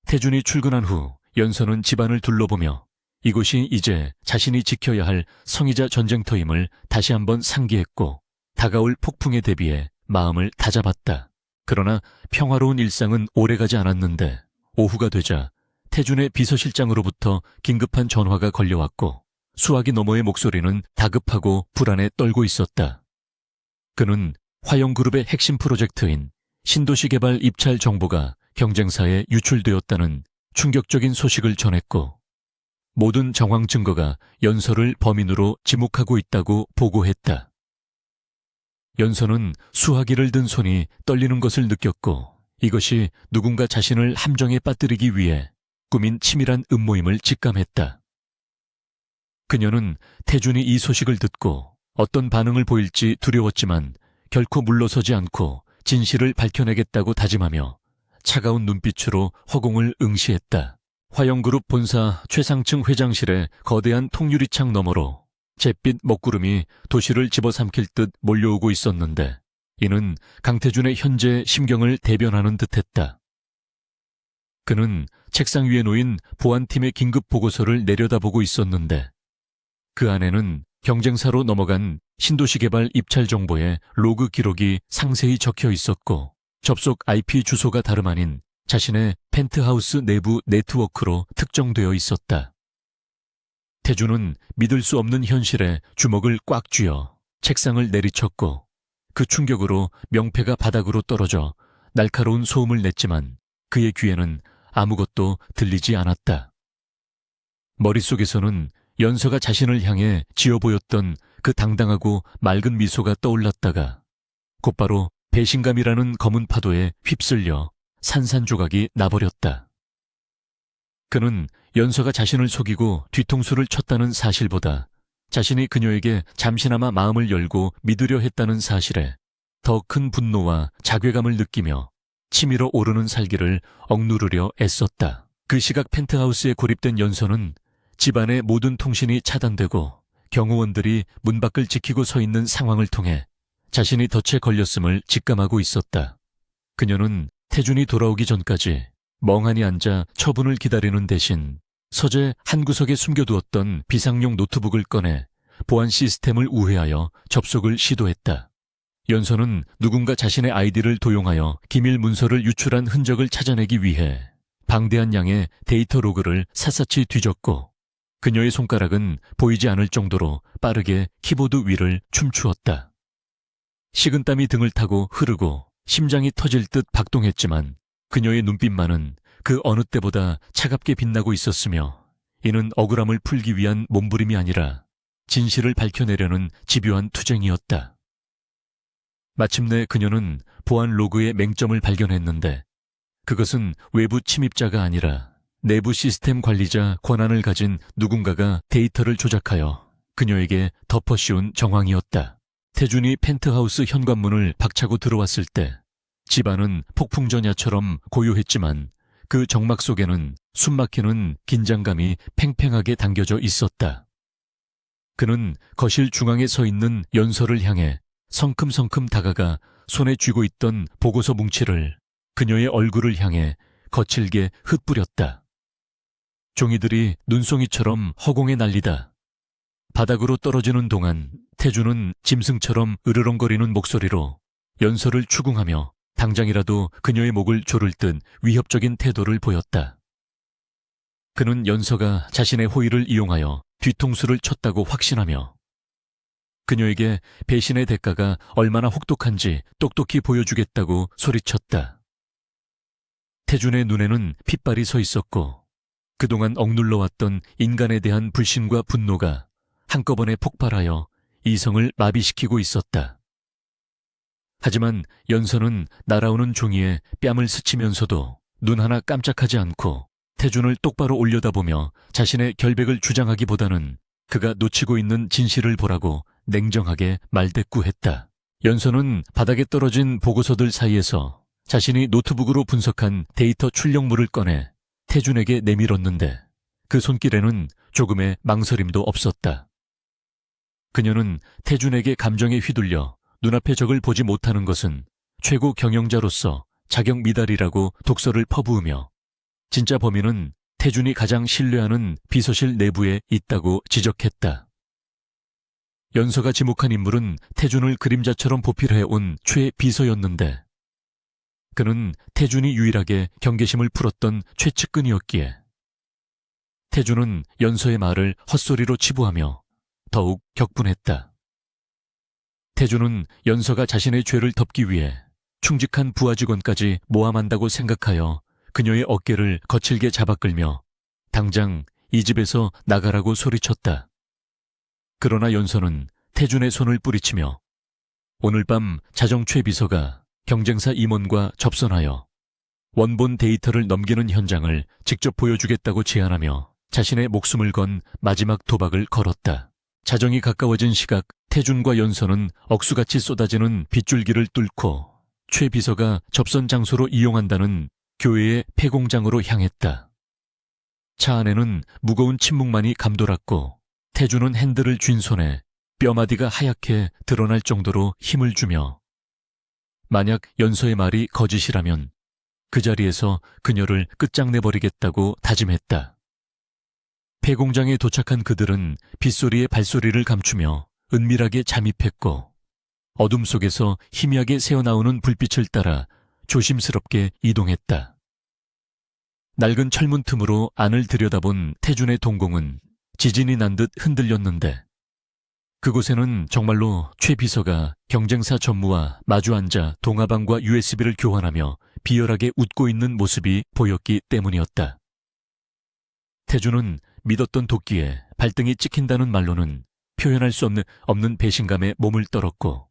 태준이 출근한 후 연서는 집안을 둘러보며 이곳이 이제 자신이 지켜야 할 성의자 전쟁터임을 다시 한번 상기했고 다가올 폭풍에 대비해 마음을 다잡았다. 그러나 평화로운 일상은 오래가지 않았는데 오후가 되자 태준의 비서실장으로부터 긴급한 전화가 걸려왔고 수화기 너머의 목소리는 다급하고 불안에 떨고 있었다. 그는 화영그룹의 핵심 프로젝트인 신도시 개발 입찰 정보가 경쟁사에 유출되었다는 충격적인 소식을 전했고 모든 정황 증거가 연서를 범인으로 지목하고 있다고 보고했다. 연서는 수화기를 든 손이 떨리는 것을 느꼈고 이것이 누군가 자신을 함정에 빠뜨리기 위해 꾸민 치밀한 음모임을 직감했다. 그녀는 태준이 이 소식을 듣고 어떤 반응을 보일지 두려웠지만 결코 물러서지 않고 진실을 밝혀내겠다고 다짐하며 차가운 눈빛으로 허공을 응시했다. 화영그룹 본사 최상층 회장실의 거대한 통유리창 너머로 잿빛 먹구름이 도시를 집어삼킬 듯 몰려오고 있었는데 이는 강태준의 현재 심경을 대변하는 듯했다. 그는 책상 위에 놓인 보안팀의 긴급 보고서를 내려다보고 있었는데 그 안에는 경쟁사로 넘어간 신도시 개발 입찰 정보의 로그 기록이 상세히 적혀 있었고 접속 IP 주소가 다름 아닌 자신의 펜트하우스 내부 네트워크로 특정되어 있었다. 태준은 믿을 수 없는 현실에 주먹을 꽉 쥐어 책상을 내리쳤고 그 충격으로 명패가 바닥으로 떨어져 날카로운 소음을 냈지만 그의 귀에는 아무것도 들리지 않았다. 머릿속에서는 연서가 자신을 향해 지어 보였던 그 당당하고 맑은 미소가 떠올랐다가 곧바로 배신감이라는 검은 파도에 휩쓸려 산산조각이 나버렸다. 그는 연서가 자신을 속이고 뒤통수를 쳤다는 사실보다 자신이 그녀에게 잠시나마 마음을 열고 믿으려 했다는 사실에 더 큰 분노와 자괴감을 느끼며 치밀어 오르는 살기를 억누르려 애썼다. 그 시각 펜트하우스에 고립된 연서는 집안의 모든 통신이 차단되고 경호원들이 문 밖을 지키고 서 있는 상황을 통해 자신이 덫에 걸렸음을 직감하고 있었다. 그녀는 태준이 돌아오기 전까지 멍하니 앉아 처분을 기다리는 대신 서재 한 구석에 숨겨두었던 비상용 노트북을 꺼내 보안 시스템을 우회하여 접속을 시도했다. 연서는 누군가 자신의 아이디를 도용하여 기밀 문서를 유출한 흔적을 찾아내기 위해 방대한 양의 데이터 로그를 샅샅이 뒤졌고 그녀의 손가락은 보이지 않을 정도로 빠르게 키보드 위를 춤추었다. 식은땀이 등을 타고 흐르고 심장이 터질 듯 박동했지만 그녀의 눈빛만은 그 어느 때보다 차갑게 빛나고 있었으며 이는 억울함을 풀기 위한 몸부림이 아니라 진실을 밝혀내려는 집요한 투쟁이었다. 마침내 그녀는 보안 로그의 맹점을 발견했는데 그것은 외부 침입자가 아니라 내부 시스템 관리자 권한을 가진 누군가가 데이터를 조작하여 그녀에게 덮어씌운 정황이었다. 태준이 펜트하우스 현관문을 박차고 들어왔을 때 집안은 폭풍전야처럼 고요했지만 그 정막 속에는 숨막히는 긴장감이 팽팽하게 담겨져 있었다. 그는 거실 중앙에 서 있는 연서를 향해 성큼성큼 다가가 손에 쥐고 있던 보고서 뭉치를 그녀의 얼굴을 향해 거칠게 흩뿌렸다. 종이들이 눈송이처럼 허공에 날리다. 바닥으로 떨어지는 동안 태준은 짐승처럼 으르렁거리는 목소리로 연서를 추궁하며 당장이라도 그녀의 목을 조를 듯 위협적인 태도를 보였다. 그는 연서가 자신의 호의를 이용하여 뒤통수를 쳤다고 확신하며 그녀에게 배신의 대가가 얼마나 혹독한지 똑똑히 보여주겠다고 소리쳤다. 태준의 눈에는 핏발이 서 있었고 그동안 억눌러왔던 인간에 대한 불신과 분노가 한꺼번에 폭발하여 이성을 마비시키고 있었다. 하지만 연서는 날아오는 종이에 뺨을 스치면서도 눈 하나 깜짝하지 않고 태준을 똑바로 올려다보며 자신의 결백을 주장하기보다는 그가 놓치고 있는 진실을 보라고 냉정하게 말대꾸했다. 연서는 바닥에 떨어진 보고서들 사이에서 자신이 노트북으로 분석한 데이터 출력물을 꺼내 태준에게 내밀었는데 그 손길에는 조금의 망설임도 없었다. 그녀는 태준에게 감정에 휘둘려 눈앞의 적을 보지 못하는 것은 최고 경영자로서 자격 미달이라고 독서를 퍼부으며 진짜 범인은 태준이 가장 신뢰하는 비서실 내부에 있다고 지적했다. 연서가 지목한 인물은 태준을 그림자처럼 보필해온 최 비서였는데 그는 태준이 유일하게 경계심을 풀었던 최측근이었기에 태준은 연서의 말을 헛소리로 치부하며 더욱 격분했다. 태준은 연서가 자신의 죄를 덮기 위해 충직한 부하 직원까지 모함한다고 생각하여 그녀의 어깨를 거칠게 잡아끌며 당장 이 집에서 나가라고 소리쳤다. 그러나 연서는 태준의 손을 뿌리치며 오늘 밤 자정 최 비서가 경쟁사 임원과 접선하여 원본 데이터를 넘기는 현장을 직접 보여주겠다고 제안하며 자신의 목숨을 건 마지막 도박을 걸었다. 자정이 가까워진 시각 태준과 연서는 억수같이 쏟아지는 빗줄기를 뚫고 최 비서가 접선 장소로 이용한다는 교회의 폐공장으로 향했다. 차 안에는 무거운 침묵만이 감돌았고 태준은 핸들을 쥔 손에 뼈마디가 하얗게 드러날 정도로 힘을 주며 만약 연서의 말이 거짓이라면 그 자리에서 그녀를 끝장내버리겠다고 다짐했다. 폐공장에 도착한 그들은 빗소리에 발소리를 감추며 은밀하게 잠입했고 어둠 속에서 희미하게 새어나오는 불빛을 따라 조심스럽게 이동했다. 낡은 철문 틈으로 안을 들여다본 태준의 동공은 지진이 난 듯 흔들렸는데 그곳에는 정말로 최 비서가 경쟁사 전무와 마주 앉아 동화방과 USB를 교환하며 비열하게 웃고 있는 모습이 보였기 때문이었다. 태준은 믿었던 도끼에 발등이 찍힌다는 말로는 표현할 수 없는 배신감에 몸을 떨었고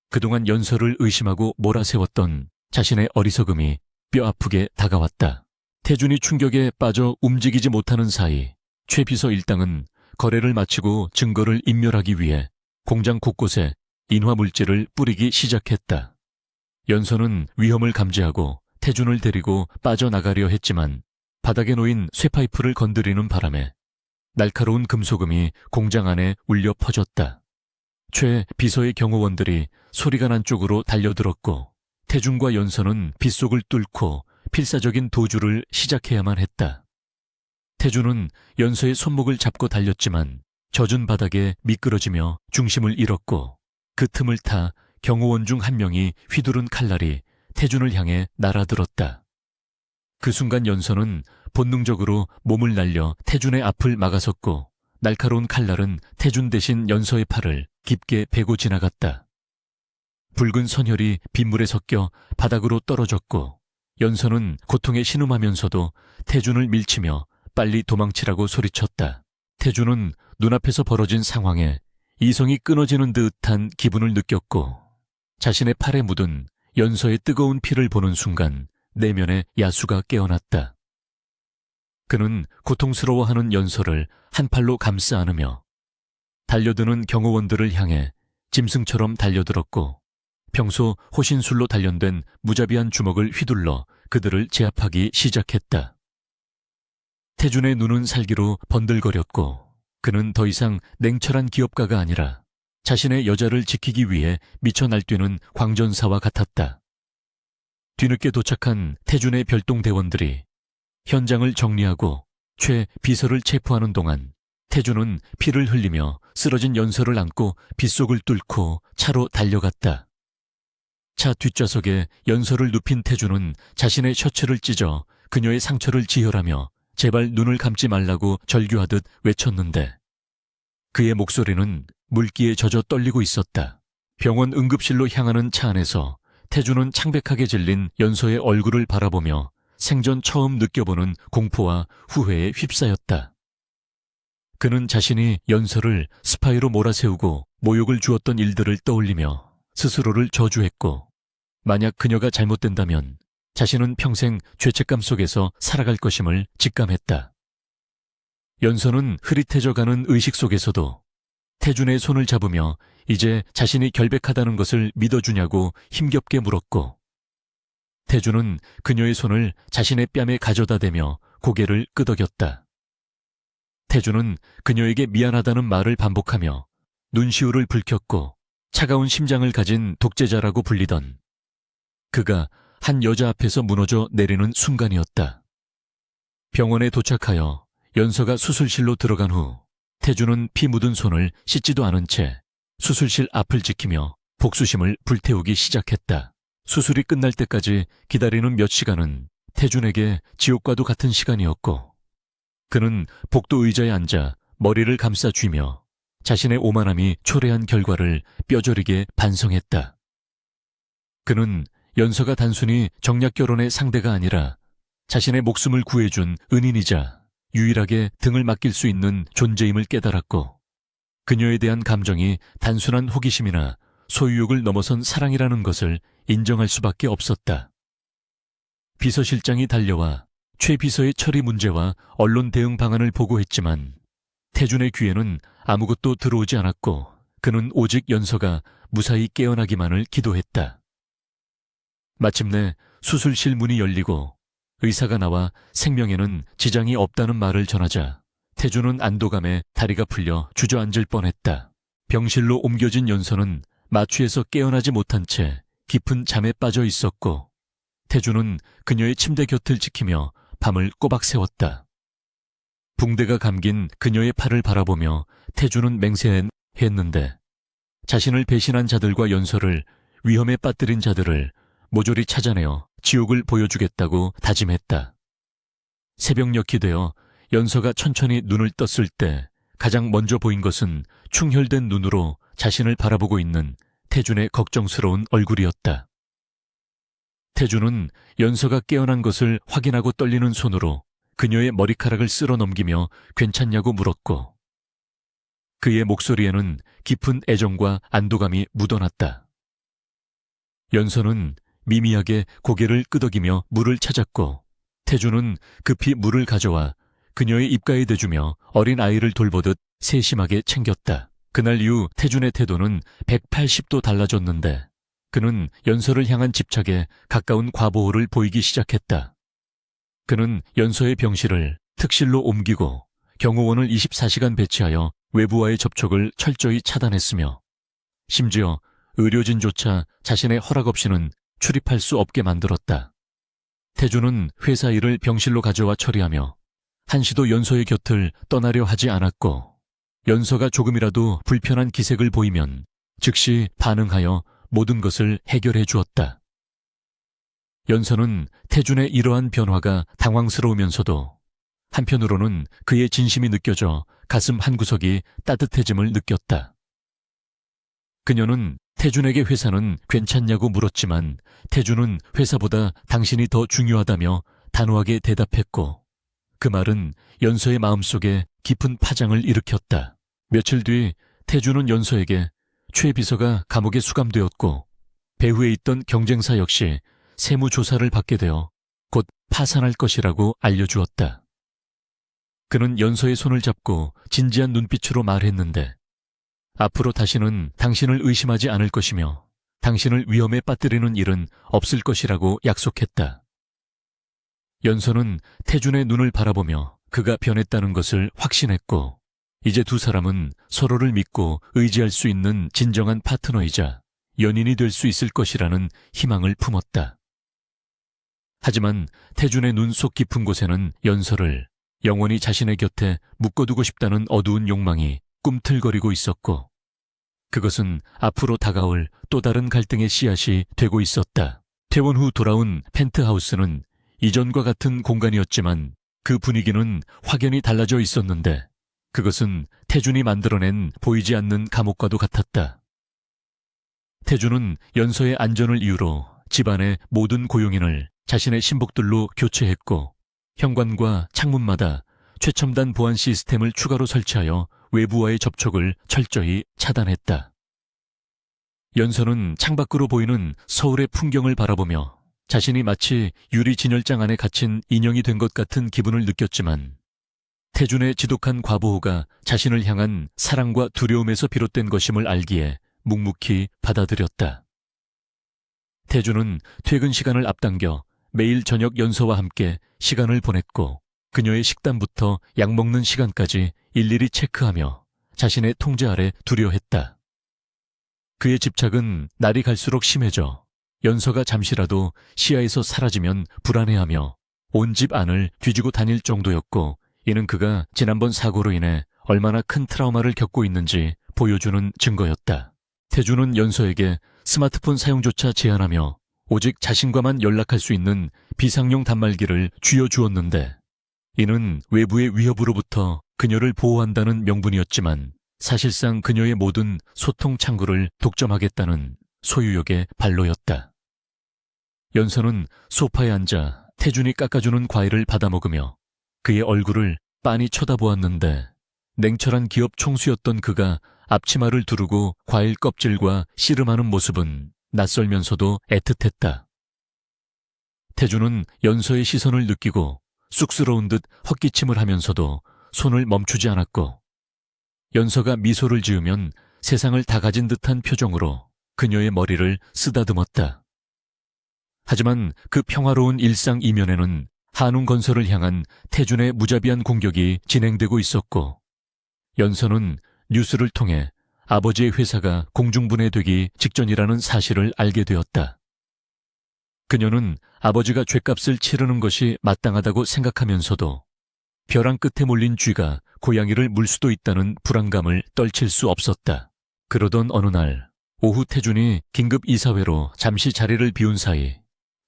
그동안 연서를 의심하고 몰아세웠던 자신의 어리석음이 뼈아프게 다가왔다. 태준이 충격에 빠져 움직이지 못하는 사이 최 비서 일당은 거래를 마치고 증거를 인멸하기 위해 공장 곳곳에 인화물질을 뿌리기 시작했다. 연서는 위험을 감지하고 태준을 데리고 빠져나가려 했지만 바닥에 놓인 쇠파이프를 건드리는 바람에 날카로운 금속음이 공장 안에 울려 퍼졌다. 최 비서의 경호원들이 소리가 난 쪽으로 달려들었고 태준과 연서는 빗속을 뚫고 필사적인 도주를 시작해야만 했다. 태준은 연서의 손목을 잡고 달렸지만 젖은 바닥에 미끄러지며 중심을 잃었고 그 틈을 타 경호원 중 한 명이 휘두른 칼날이 태준을 향해 날아들었다. 그 순간 연서는 본능적으로 몸을 날려 태준의 앞을 막아섰고 날카로운 칼날은 태준 대신 연서의 팔을 깊게 베고 지나갔다. 붉은 선혈이 빗물에 섞여 바닥으로 떨어졌고 연서는 고통에 신음하면서도 태준을 밀치며 빨리 도망치라고 소리쳤다. 태준은 눈앞에서 벌어진 상황에 이성이 끊어지는 듯한 기분을 느꼈고 자신의 팔에 묻은 연서의 뜨거운 피를 보는 순간 내면의 야수가 깨어났다. 그는 고통스러워하는 연서를 한 팔로 감싸 안으며 달려드는 경호원들을 향해 짐승처럼 달려들었고 평소 호신술로 단련된 무자비한 주먹을 휘둘러 그들을 제압하기 시작했다. 태준의 눈은 살기로 번들거렸고 그는 더 이상 냉철한 기업가가 아니라 자신의 여자를 지키기 위해 미쳐 날뛰는 광전사와 같았다. 뒤늦게 도착한 태준의 별동대원들이 현장을 정리하고 최 비서를 체포하는 동안 태준은 피를 흘리며 쓰러진 연서를 안고 빗속을 뚫고 차로 달려갔다. 차 뒷좌석에 연서를 눕힌 태준은 자신의 셔츠를 찢어 그녀의 상처를 지혈하며 제발 눈을 감지 말라고 절규하듯 외쳤는데 그의 목소리는 물기에 젖어 떨리고 있었다. 병원 응급실로 향하는 차 안에서 태준은 창백하게 질린 연서의 얼굴을 바라보며 생전 처음 느껴보는 공포와 후회에 휩싸였다. 그는 자신이 연서를 스파이로 몰아세우고 모욕을 주었던 일들을 떠올리며 스스로를 저주했고 만약 그녀가 잘못된다면 자신은 평생 죄책감 속에서 살아갈 것임을 직감했다. 연서는 흐릿해져가는 의식 속에서도 태준의 손을 잡으며 이제 자신이 결백하다는 것을 믿어주냐고 힘겹게 물었고 태준은 그녀의 손을 자신의 뺨에 가져다 대며 고개를 끄덕였다. 태준은 그녀에게 미안하다는 말을 반복하며 눈시울을 붉혔고 차가운 심장을 가진 독재자라고 불리던 그가 한 여자 앞에서 무너져 내리는 순간이었다. 병원에 도착하여 연서가 수술실로 들어간 후 태주는 피 묻은 손을 씻지도 않은 채 수술실 앞을 지키며 복수심을 불태우기 시작했다. 수술이 끝날 때까지 기다리는 몇 시간은 태준에게 지옥과도 같은 시간이었고, 그는 복도 의자에 앉아 머리를 감싸 쥐며 자신의 오만함이 초래한 결과를 뼈저리게 반성했다. 그는 연서가 단순히 정략 결혼의 상대가 아니라 자신의 목숨을 구해준 은인이자 유일하게 등을 맡길 수 있는 존재임을 깨달았고, 그녀에 대한 감정이 단순한 호기심이나 소유욕을 넘어선 사랑이라는 것을 인정할 수밖에 없었다. 비서실장이 달려와 최 비서의 처리 문제와 언론 대응 방안을 보고했지만 태준의 귀에는 아무것도 들어오지 않았고, 그는 오직 연서가 무사히 깨어나기만을 기도했다. 마침내 수술실 문이 열리고 의사가 나와 생명에는 지장이 없다는 말을 전하자 태준은 안도감에 다리가 풀려 주저앉을 뻔했다. 병실로 옮겨진 연서는 마취에서 깨어나지 못한 채 깊은 잠에 빠져 있었고, 태준은 그녀의 침대 곁을 지키며 밤을 꼬박 새웠다. 붕대가 감긴 그녀의 팔을 바라보며 태준은 맹세했는데, 자신을 배신한 자들과 연서를 위험에 빠뜨린 자들을 모조리 찾아내어 지옥을 보여주겠다고 다짐했다. 새벽녘이 되어 연서가 천천히 눈을 떴을 때 가장 먼저 보인 것은 충혈된 눈으로 자신을 바라보고 있는 태준의 걱정스러운 얼굴이었다. 태준은 연서가 깨어난 것을 확인하고 떨리는 손으로 그녀의 머리카락을 쓸어 넘기며 괜찮냐고 물었고, 그의 목소리에는 깊은 애정과 안도감이 묻어났다. 연서는 미미하게 고개를 끄덕이며 물을 찾았고, 태준은 급히 물을 가져와 그녀의 입가에 대주며 어린 아이를 돌보듯 세심하게 챙겼다. 그날 이후 태준의 태도는 180도 달라졌는데, 그는 연서를 향한 집착에 가까운 과보호를 보이기 시작했다. 그는 연서의 병실을 특실로 옮기고 경호원을 24시간 배치하여 외부와의 접촉을 철저히 차단했으며, 심지어 의료진조차 자신의 허락 없이는 출입할 수 없게 만들었다. 태준은 회사 일을 병실로 가져와 처리하며 한시도 연서의 곁을 떠나려 하지 않았고, 연서가 조금이라도 불편한 기색을 보이면 즉시 반응하여 모든 것을 해결해 주었다. 연서는 태준의 이러한 변화가 당황스러우면서도 한편으로는 그의 진심이 느껴져 가슴 한구석이 따뜻해짐을 느꼈다. 그녀는 태준에게 회사는 괜찮냐고 물었지만 태준은 회사보다 당신이 더 중요하다며 단호하게 대답했고, 그 말은 연서의 마음속에 깊은 파장을 일으켰다. 며칠 뒤 태준은 연서에게 최 비서가 감옥에 수감되었고 배후에 있던 경쟁사 역시 세무조사를 받게 되어 곧 파산할 것이라고 알려주었다. 그는 연서의 손을 잡고 진지한 눈빛으로 말했는데, 앞으로 다시는 당신을 의심하지 않을 것이며 당신을 위험에 빠뜨리는 일은 없을 것이라고 약속했다. 연서는 태준의 눈을 바라보며 그가 변했다는 것을 확신했고, 이제 두 사람은 서로를 믿고 의지할 수 있는 진정한 파트너이자 연인이 될 수 있을 것이라는 희망을 품었다. 하지만 태준의 눈 속 깊은 곳에는 연서를 영원히 자신의 곁에 묶어두고 싶다는 어두운 욕망이 꿈틀거리고 있었고, 그것은 앞으로 다가올 또 다른 갈등의 씨앗이 되고 있었다. 퇴원 후 돌아온 펜트하우스는 이전과 같은 공간이었지만 그 분위기는 확연히 달라져 있었는데, 그것은 태준이 만들어낸 보이지 않는 감옥과도 같았다. 태준은 연서의 안전을 이유로 집안의 모든 고용인을 자신의 신복들로 교체했고, 현관과 창문마다 최첨단 보안 시스템을 추가로 설치하여 외부와의 접촉을 철저히 차단했다. 연서는 창밖으로 보이는 서울의 풍경을 바라보며 자신이 마치 유리 진열장 안에 갇힌 인형이 된 것 같은 기분을 느꼈지만, 태준의 지독한 과보호가 자신을 향한 사랑과 두려움에서 비롯된 것임을 알기에 묵묵히 받아들였다. 태준은 퇴근 시간을 앞당겨 매일 저녁 연서와 함께 시간을 보냈고, 그녀의 식단부터 약 먹는 시간까지 일일이 체크하며 자신의 통제 아래 두려 했다. 그의 집착은 날이 갈수록 심해져 연서가 잠시라도 시야에서 사라지면 불안해하며 온 집 안을 뒤지고 다닐 정도였고, 이는 그가 지난번 사고로 인해 얼마나 큰 트라우마를 겪고 있는지 보여주는 증거였다. 태주는 연서에게 스마트폰 사용조차 제한하며 오직 자신과만 연락할 수 있는 비상용 단말기를 쥐어주었는데, 이는 외부의 위협으로부터 그녀를 보호한다는 명분이었지만 사실상 그녀의 모든 소통 창구를 독점하겠다는 소유욕의 발로였다. 연서는 소파에 앉아 태준이 깎아주는 과일을 받아먹으며 그의 얼굴을 빤히 쳐다보았는데, 냉철한 기업 총수였던 그가 앞치마를 두르고 과일 껍질과 씨름하는 모습은 낯설면서도 애틋했다. 태준은 연서의 시선을 느끼고 쑥스러운 듯 헛기침을 하면서도 손을 멈추지 않았고, 연서가 미소를 지으면 세상을 다 가진 듯한 표정으로 그녀의 머리를 쓰다듬었다. 하지만 그 평화로운 일상 이면에는 한웅건설을 향한 태준의 무자비한 공격이 진행되고 있었고, 연서는 뉴스를 통해 아버지의 회사가 공중분해되기 직전이라는 사실을 알게 되었다. 그녀는 아버지가 죗값을 치르는 것이 마땅하다고 생각하면서도 벼랑 끝에 몰린 쥐가 고양이를 물 수도 있다는 불안감을 떨칠 수 없었다. 그러던 어느 날 오후, 태준이 긴급 이사회로 잠시 자리를 비운 사이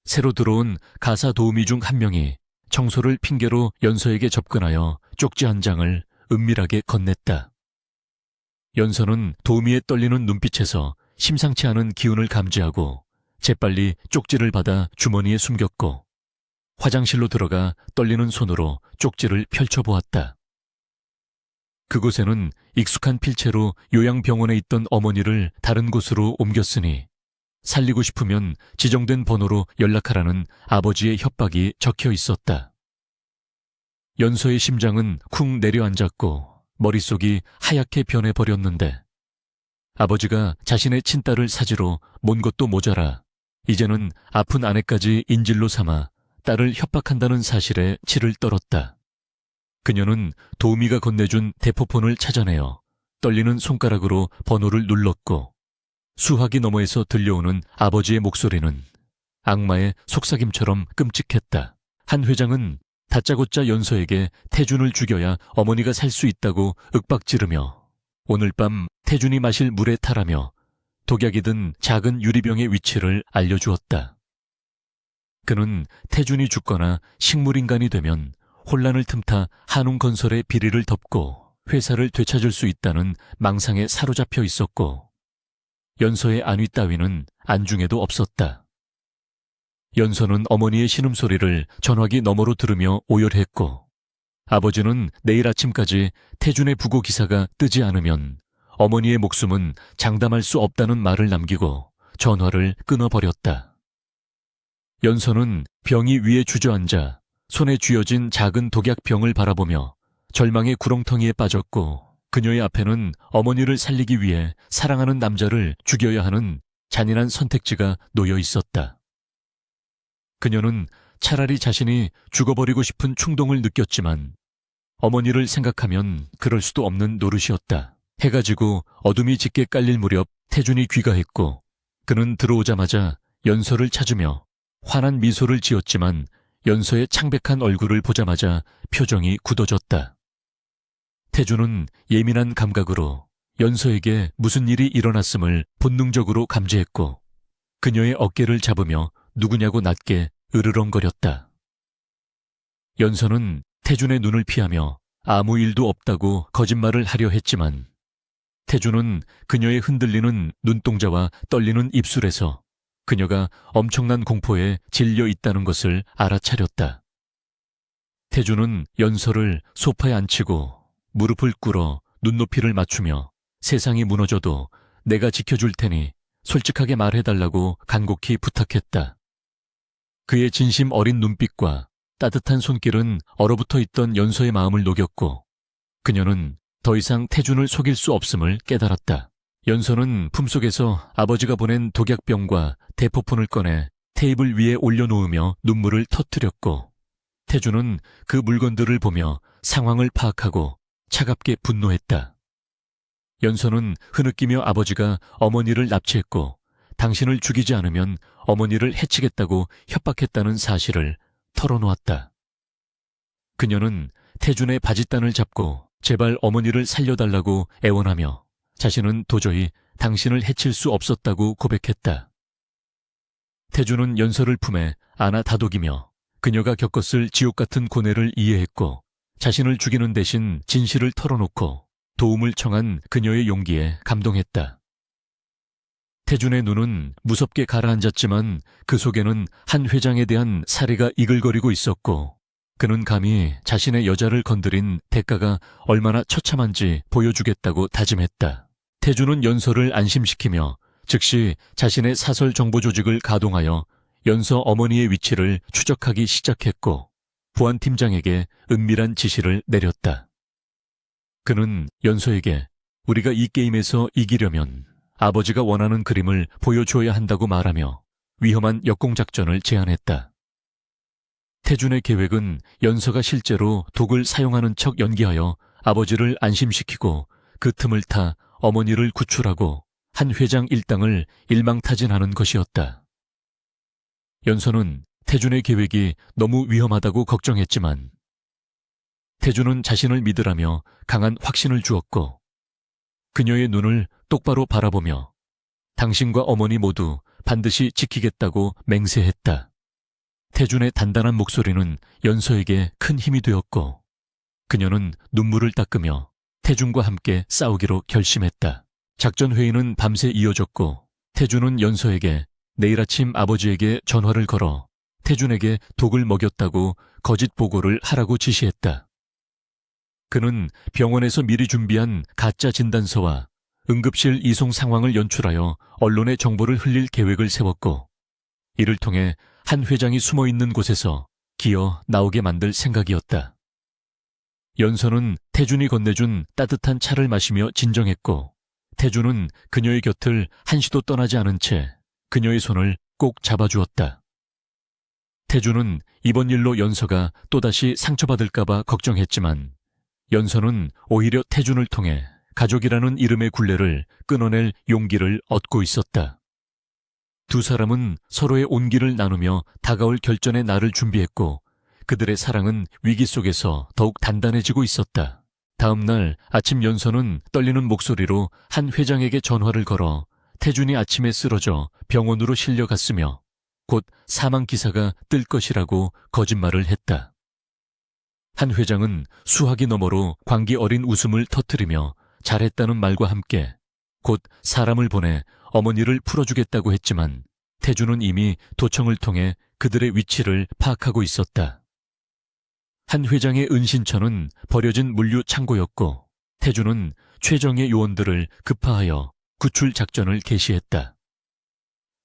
새로 들어온 가사 도우미 중 한 명이 청소를 핑계로 연서에게 접근하여 쪽지 한 장을 은밀하게 건넸다. 연서는 도우미의 떨리는 눈빛에서 심상치 않은 기운을 감지하고 재빨리 쪽지를 받아 주머니에 숨겼고, 화장실로 들어가 떨리는 손으로 쪽지를 펼쳐보았다. 그곳에는 익숙한 필체로 요양병원에 있던 어머니를 다른 곳으로 옮겼으니 살리고 싶으면 지정된 번호로 연락하라는 아버지의 협박이 적혀 있었다. 연서의 심장은 쿵 내려앉았고 머릿속이 하얗게 변해버렸는데, 아버지가 자신의 친딸을 사지로 먼 것도 모자라 이제는 아픈 아내까지 인질로 삼아 딸을 협박한다는 사실에 치를 떨었다. 그녀는 도우미가 건네준 대포폰을 찾아내어 떨리는 손가락으로 번호를 눌렀고, 수화기 너머에서 들려오는 아버지의 목소리는 악마의 속삭임처럼 끔찍했다. 한 회장은 다짜고짜 연서에게 태준을 죽여야 어머니가 살 수 있다고 윽박지르며 오늘 밤 태준이 마실 물에 타라며 독약이 든 작은 유리병의 위치를 알려주었다. 그는 태준이 죽거나 식물인간이 되면 혼란을 틈타 한웅건설의 비리를 덮고 회사를 되찾을 수 있다는 망상에 사로잡혀 있었고, 연서의 안위 따위는 안중에도 없었다. 연서는 어머니의 신음소리를 전화기 너머로 들으며 오열했고, 아버지는 내일 아침까지 태준의 부고 기사가 뜨지 않으면 어머니의 목숨은 장담할 수 없다는 말을 남기고 전화를 끊어버렸다. 연서는 병이 위에 주저앉아 손에 쥐어진 작은 독약병을 바라보며 절망의 구렁텅이에 빠졌고, 그녀의 앞에는 어머니를 살리기 위해 사랑하는 남자를 죽여야 하는 잔인한 선택지가 놓여 있었다. 그녀는 차라리 자신이 죽어버리고 싶은 충동을 느꼈지만 어머니를 생각하면 그럴 수도 없는 노릇이었다. 해가 지고 어둠이 짙게 깔릴 무렵 태준이 귀가했고, 그는 들어오자마자 연서를 찾으며 환한 미소를 지었지만 연서의 창백한 얼굴을 보자마자 표정이 굳어졌다. 태준은 예민한 감각으로 연서에게 무슨 일이 일어났음을 본능적으로 감지했고, 그녀의 어깨를 잡으며 누구냐고 낮게 으르렁거렸다. 연서는 태준의 눈을 피하며 아무 일도 없다고 거짓말을 하려 했지만, 태준은 그녀의 흔들리는 눈동자와 떨리는 입술에서 그녀가 엄청난 공포에 질려 있다는 것을 알아차렸다. 태준은 연서를 소파에 앉히고 무릎을 꿇어 눈높이를 맞추며 세상이 무너져도 내가 지켜줄 테니 솔직하게 말해달라고 간곡히 부탁했다. 그의 진심 어린 눈빛과 따뜻한 손길은 얼어붙어 있던 연서의 마음을 녹였고, 그녀는 더 이상 태준을 속일 수 없음을 깨달았다. 연서는 품속에서 아버지가 보낸 독약병과 대포폰을 꺼내 테이블 위에 올려놓으며 눈물을 터뜨렸고, 태준은 그 물건들을 보며 상황을 파악하고 차갑게 분노했다. 연서는 흐느끼며 아버지가 어머니를 납치했고 당신을 죽이지 않으면 어머니를 해치겠다고 협박했다는 사실을 털어놓았다. 그녀는 태준의 바짓단을 잡고 제발 어머니를 살려달라고 애원하며 자신은 도저히 당신을 해칠 수 없었다고 고백했다. 태준은 연서를 품에 안아 다독이며 그녀가 겪었을 지옥 같은 고뇌를 이해했고 자신을 죽이는 대신 진실을 털어놓고 도움을 청한 그녀의 용기에 감동했다. 태준의 눈은 무섭게 가라앉았지만 그 속에는 한 회장에 대한 사리가 이글거리고 있었고 그는 감히 자신의 여자를 건드린 대가가 얼마나 처참한지 보여주겠다고 다짐했다. 태준은 연서를 안심시키며 즉시 자신의 사설 정보 조직을 가동하여 연서 어머니의 위치를 추적하기 시작했고 보안 팀장에게 은밀한 지시를 내렸다. 그는 연서에게 우리가 이 게임에서 이기려면 아버지가 원하는 그림을 보여줘야 한다고 말하며 위험한 역공작전을 제안했다. 태준의 계획은 연서가 실제로 독을 사용하는 척 연기하여 아버지를 안심시키고 그 틈을 타 어머니를 구출하고 한 회장 일당을 일망타진하는 것이었다. 연서는 태준의 계획이 너무 위험하다고 걱정했지만 태준은 자신을 믿으라며 강한 확신을 주었고 그녀의 눈을 똑바로 바라보며 당신과 어머니 모두 반드시 지키겠다고 맹세했다. 태준의 단단한 목소리는 연서에게 큰 힘이 되었고 그녀는 눈물을 닦으며 태준과 함께 싸우기로 결심했다. 작전 회의는 밤새 이어졌고 태준은 연서에게 내일 아침 아버지에게 전화를 걸어 태준에게 독을 먹였다고 거짓 보고를 하라고 지시했다. 그는 병원에서 미리 준비한 가짜 진단서와 응급실 이송 상황을 연출하여 언론에 정보를 흘릴 계획을 세웠고 이를 통해 한 회장이 숨어있는 곳에서 기어 나오게 만들 생각이었다. 연서는 태준이 건네준 따뜻한 차를 마시며 진정했고 태준은 그녀의 곁을 한시도 떠나지 않은 채 그녀의 손을 꼭 잡아주었다. 태준은 이번 일로 연서가 또다시 상처받을까봐 걱정했지만 연서는 오히려 태준을 통해 가족이라는 이름의 굴레를 끊어낼 용기를 얻고 있었다. 두 사람은 서로의 온기를 나누며 다가올 결전의 날을 준비했고 그들의 사랑은 위기 속에서 더욱 단단해지고 있었다. 다음 날 아침 연서는 떨리는 목소리로 한 회장에게 전화를 걸어 태준이 아침에 쓰러져 병원으로 실려갔으며 곧 사망 기사가 뜰 것이라고 거짓말을 했다. 한 회장은 수화기 너머로 광기 어린 웃음을 터뜨리며 잘했다는 말과 함께 곧 사람을 보내 어머니를 풀어주겠다고 했지만 태준은 이미 도청을 통해 그들의 위치를 파악하고 있었다. 한 회장의 은신처는 버려진 물류 창고였고 태준은 최정예 요원들을 급파하여 구출 작전을 개시했다.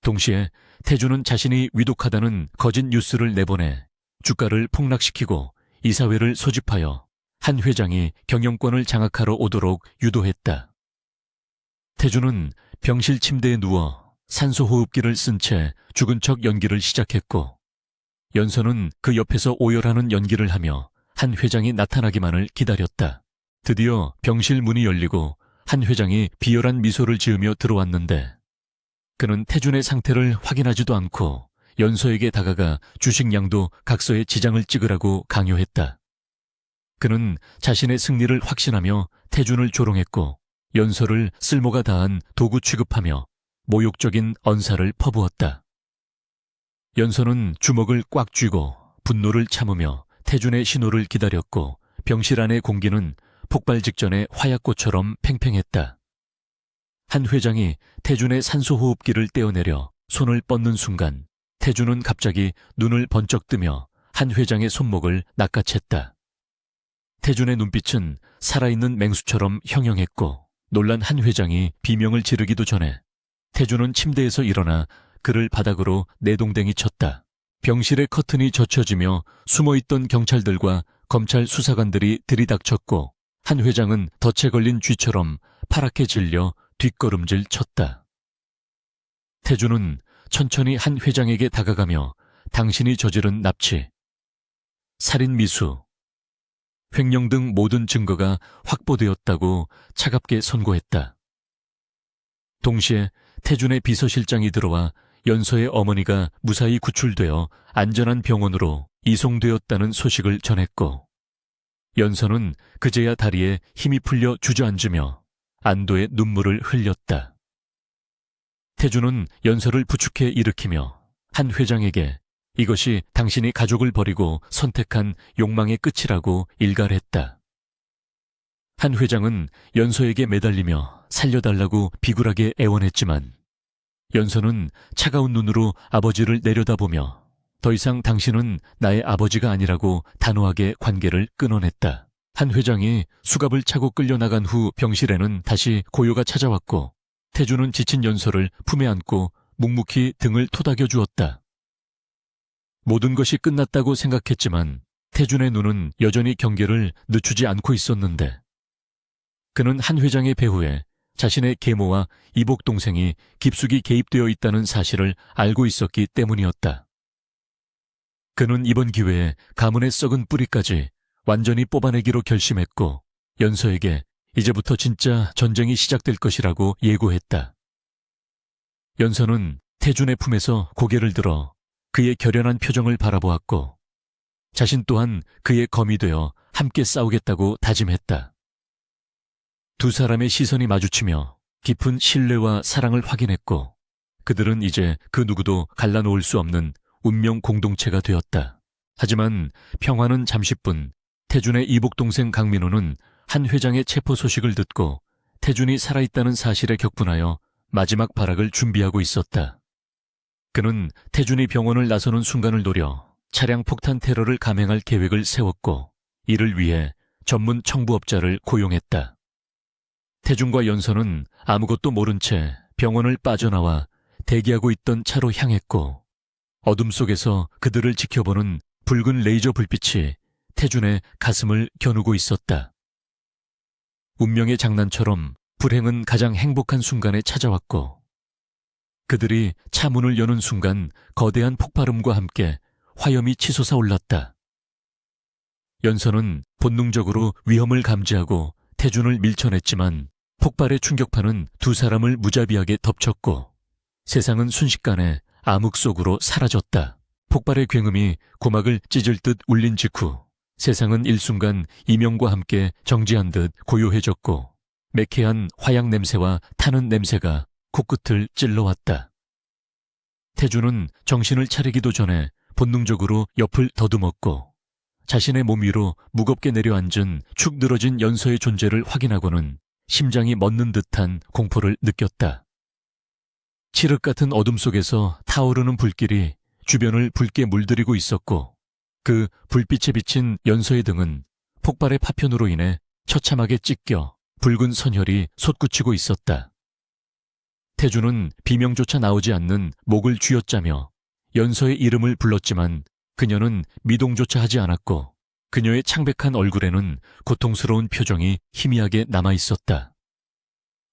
동시에 태준은 자신이 위독하다는 거짓 뉴스를 내보내 주가를 폭락시키고 이사회를 소집하여 한 회장이 경영권을 장악하러 오도록 유도했다. 태준은 병실 침대에 누워 산소호흡기를 쓴 채 죽은 척 연기를 시작했고 연서는 그 옆에서 오열하는 연기를 하며 한 회장이 나타나기만을 기다렸다. 드디어 병실 문이 열리고 한 회장이 비열한 미소를 지으며 들어왔는데 그는 태준의 상태를 확인하지도 않고 연서에게 다가가 주식량도 각서에 지장을 찍으라고 강요했다. 그는 자신의 승리를 확신하며 태준을 조롱했고 연서를 쓸모가 다한 도구 취급하며 모욕적인 언사를 퍼부었다. 연서는 주먹을 꽉 쥐고 분노를 참으며 태준의 신호를 기다렸고 병실 안의 공기는 폭발 직전의 화약고처럼 팽팽했다. 한 회장이 태준의 산소호흡기를 떼어내려 손을 뻗는 순간 태준은 갑자기 눈을 번쩍 뜨며 한 회장의 손목을 낚아챘다. 태준의 눈빛은 살아있는 맹수처럼 형형했고 놀란 한 회장이 비명을 지르기도 전에 태준은 침대에서 일어나 그를 바닥으로 내동댕이 쳤다. 병실의 커튼이 젖혀지며 숨어있던 경찰들과 검찰 수사관들이 들이닥쳤고 한 회장은 덫에 걸린 쥐처럼 파랗게 질려 뒷걸음질 쳤다. 태준은 천천히 한 회장에게 다가가며 당신이 저지른 납치, 살인 미수, 횡령 등 모든 증거가 확보되었다고 차갑게 선고했다. 동시에 태준의 비서실장이 들어와 연서의 어머니가 무사히 구출되어 안전한 병원으로 이송되었다는 소식을 전했고 연서는 그제야 다리에 힘이 풀려 주저앉으며 안도의 눈물을 흘렸다. 태주는 연서를 부축해 일으키며 한 회장에게 이것이 당신이 가족을 버리고 선택한 욕망의 끝이라고 일갈했다. 한 회장은 연서에게 매달리며 살려달라고 비굴하게 애원했지만 연서는 차가운 눈으로 아버지를 내려다보며 더 이상 당신은 나의 아버지가 아니라고 단호하게 관계를 끊어냈다. 한 회장이 수갑을 차고 끌려나간 후 병실에는 다시 고요가 찾아왔고 태주는 지친 연서를 품에 안고 묵묵히 등을 토닥여 주었다. 모든 것이 끝났다고 생각했지만 태준의 눈은 여전히 경계를 늦추지 않고 있었는데 그는 한 회장의 배후에 자신의 계모와 이복 동생이 깊숙이 개입되어 있다는 사실을 알고 있었기 때문이었다. 그는 이번 기회에 가문의 썩은 뿌리까지 완전히 뽑아내기로 결심했고 연서에게 이제부터 진짜 전쟁이 시작될 것이라고 예고했다. 연서는 태준의 품에서 고개를 들어 그의 결연한 표정을 바라보았고 자신 또한 그의 검이 되어 함께 싸우겠다고 다짐했다. 두 사람의 시선이 마주치며 깊은 신뢰와 사랑을 확인했고 그들은 이제 그 누구도 갈라놓을 수 없는 운명 공동체가 되었다. 하지만 평화는 잠시뿐. 태준의 이복동생 강민호는 한 회장의 체포 소식을 듣고 태준이 살아있다는 사실에 격분하여 마지막 발악을 준비하고 있었다. 그는 태준이 병원을 나서는 순간을 노려 차량 폭탄 테러를 감행할 계획을 세웠고 이를 위해 전문 청부업자를 고용했다. 태준과 연서는 아무것도 모른 채 병원을 빠져나와 대기하고 있던 차로 향했고 어둠 속에서 그들을 지켜보는 붉은 레이저 불빛이 태준의 가슴을 겨누고 있었다. 운명의 장난처럼 불행은 가장 행복한 순간에 찾아왔고 그들이 차 문을 여는 순간 거대한 폭발음과 함께 화염이 치솟아 올랐다. 연서는 본능적으로 위험을 감지하고 태준을 밀쳐냈지만 폭발의 충격파는 두 사람을 무자비하게 덮쳤고 세상은 순식간에 암흑 속으로 사라졌다. 폭발의 굉음이 고막을 찢을 듯 울린 직후 세상은 일순간 이명과 함께 정지한 듯 고요해졌고 매캐한 화약 냄새와 타는 냄새가 코끝을 찔러왔다. 태준은 정신을 차리기도 전에 본능적으로 옆을 더듬었고 자신의 몸 위로 무겁게 내려앉은 축 늘어진 연서의 존재를 확인하고는 심장이 멎는 듯한 공포를 느꼈다. 칠흑 같은 어둠 속에서 타오르는 불길이 주변을 붉게 물들이고 있었고 그 불빛에 비친 연서의 등은 폭발의 파편으로 인해 처참하게 찢겨 붉은 선혈이 솟구치고 있었다. 태준은 비명조차 나오지 않는 목을 쥐어짜며 연서의 이름을 불렀지만 그녀는 미동조차 하지 않았고 그녀의 창백한 얼굴에는 고통스러운 표정이 희미하게 남아있었다.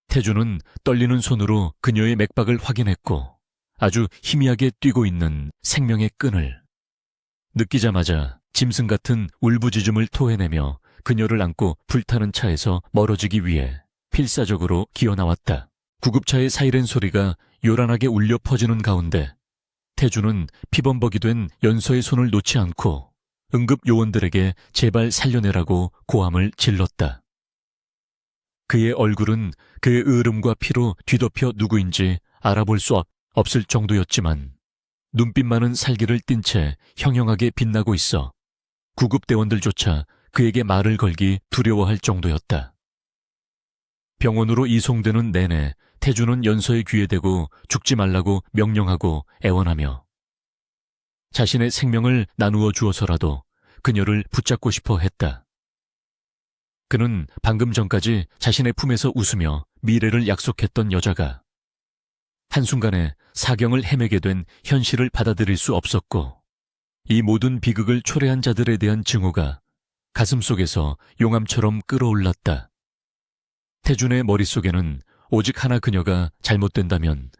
태준은 떨리는 손으로 그녀의 맥박을 확인했고 아주 희미하게 뛰고 있는 생명의 끈을 느끼자마자 짐승 같은 울부짖음을 토해내며 그녀를 안고 불타는 차에서 멀어지기 위해 필사적으로 기어나왔다. 구급차의 사이렌 소리가 요란하게 울려 퍼지는 가운데 태준은 피범벅이 된 연서의 손을 놓지 않고 응급 요원들에게 제발 살려내라고 고함을 질렀다. 그의 얼굴은 그의 으름과 피로 뒤덮여 누구인지 알아볼 수 없을 정도였지만 눈빛만은 살기를 띤 채 형형하게 빛나고 있어 구급대원들조차 그에게 말을 걸기 두려워할 정도였다. 병원으로 이송되는 내내 태준은 연서의 귀에 대고 죽지 말라고 명령하고 애원하며 자신의 생명을 나누어 주어서라도 그녀를 붙잡고 싶어 했다. 그는 방금 전까지 자신의 품에서 웃으며 미래를 약속했던 여자가 한순간에 사경을 헤매게 된 현실을 받아들일 수 없었고 이 모든 비극을 초래한 자들에 대한 증오가 가슴속에서 용암처럼 끓어올랐다. 태준의 머릿속에는 오직 하나 그녀가 잘못된다면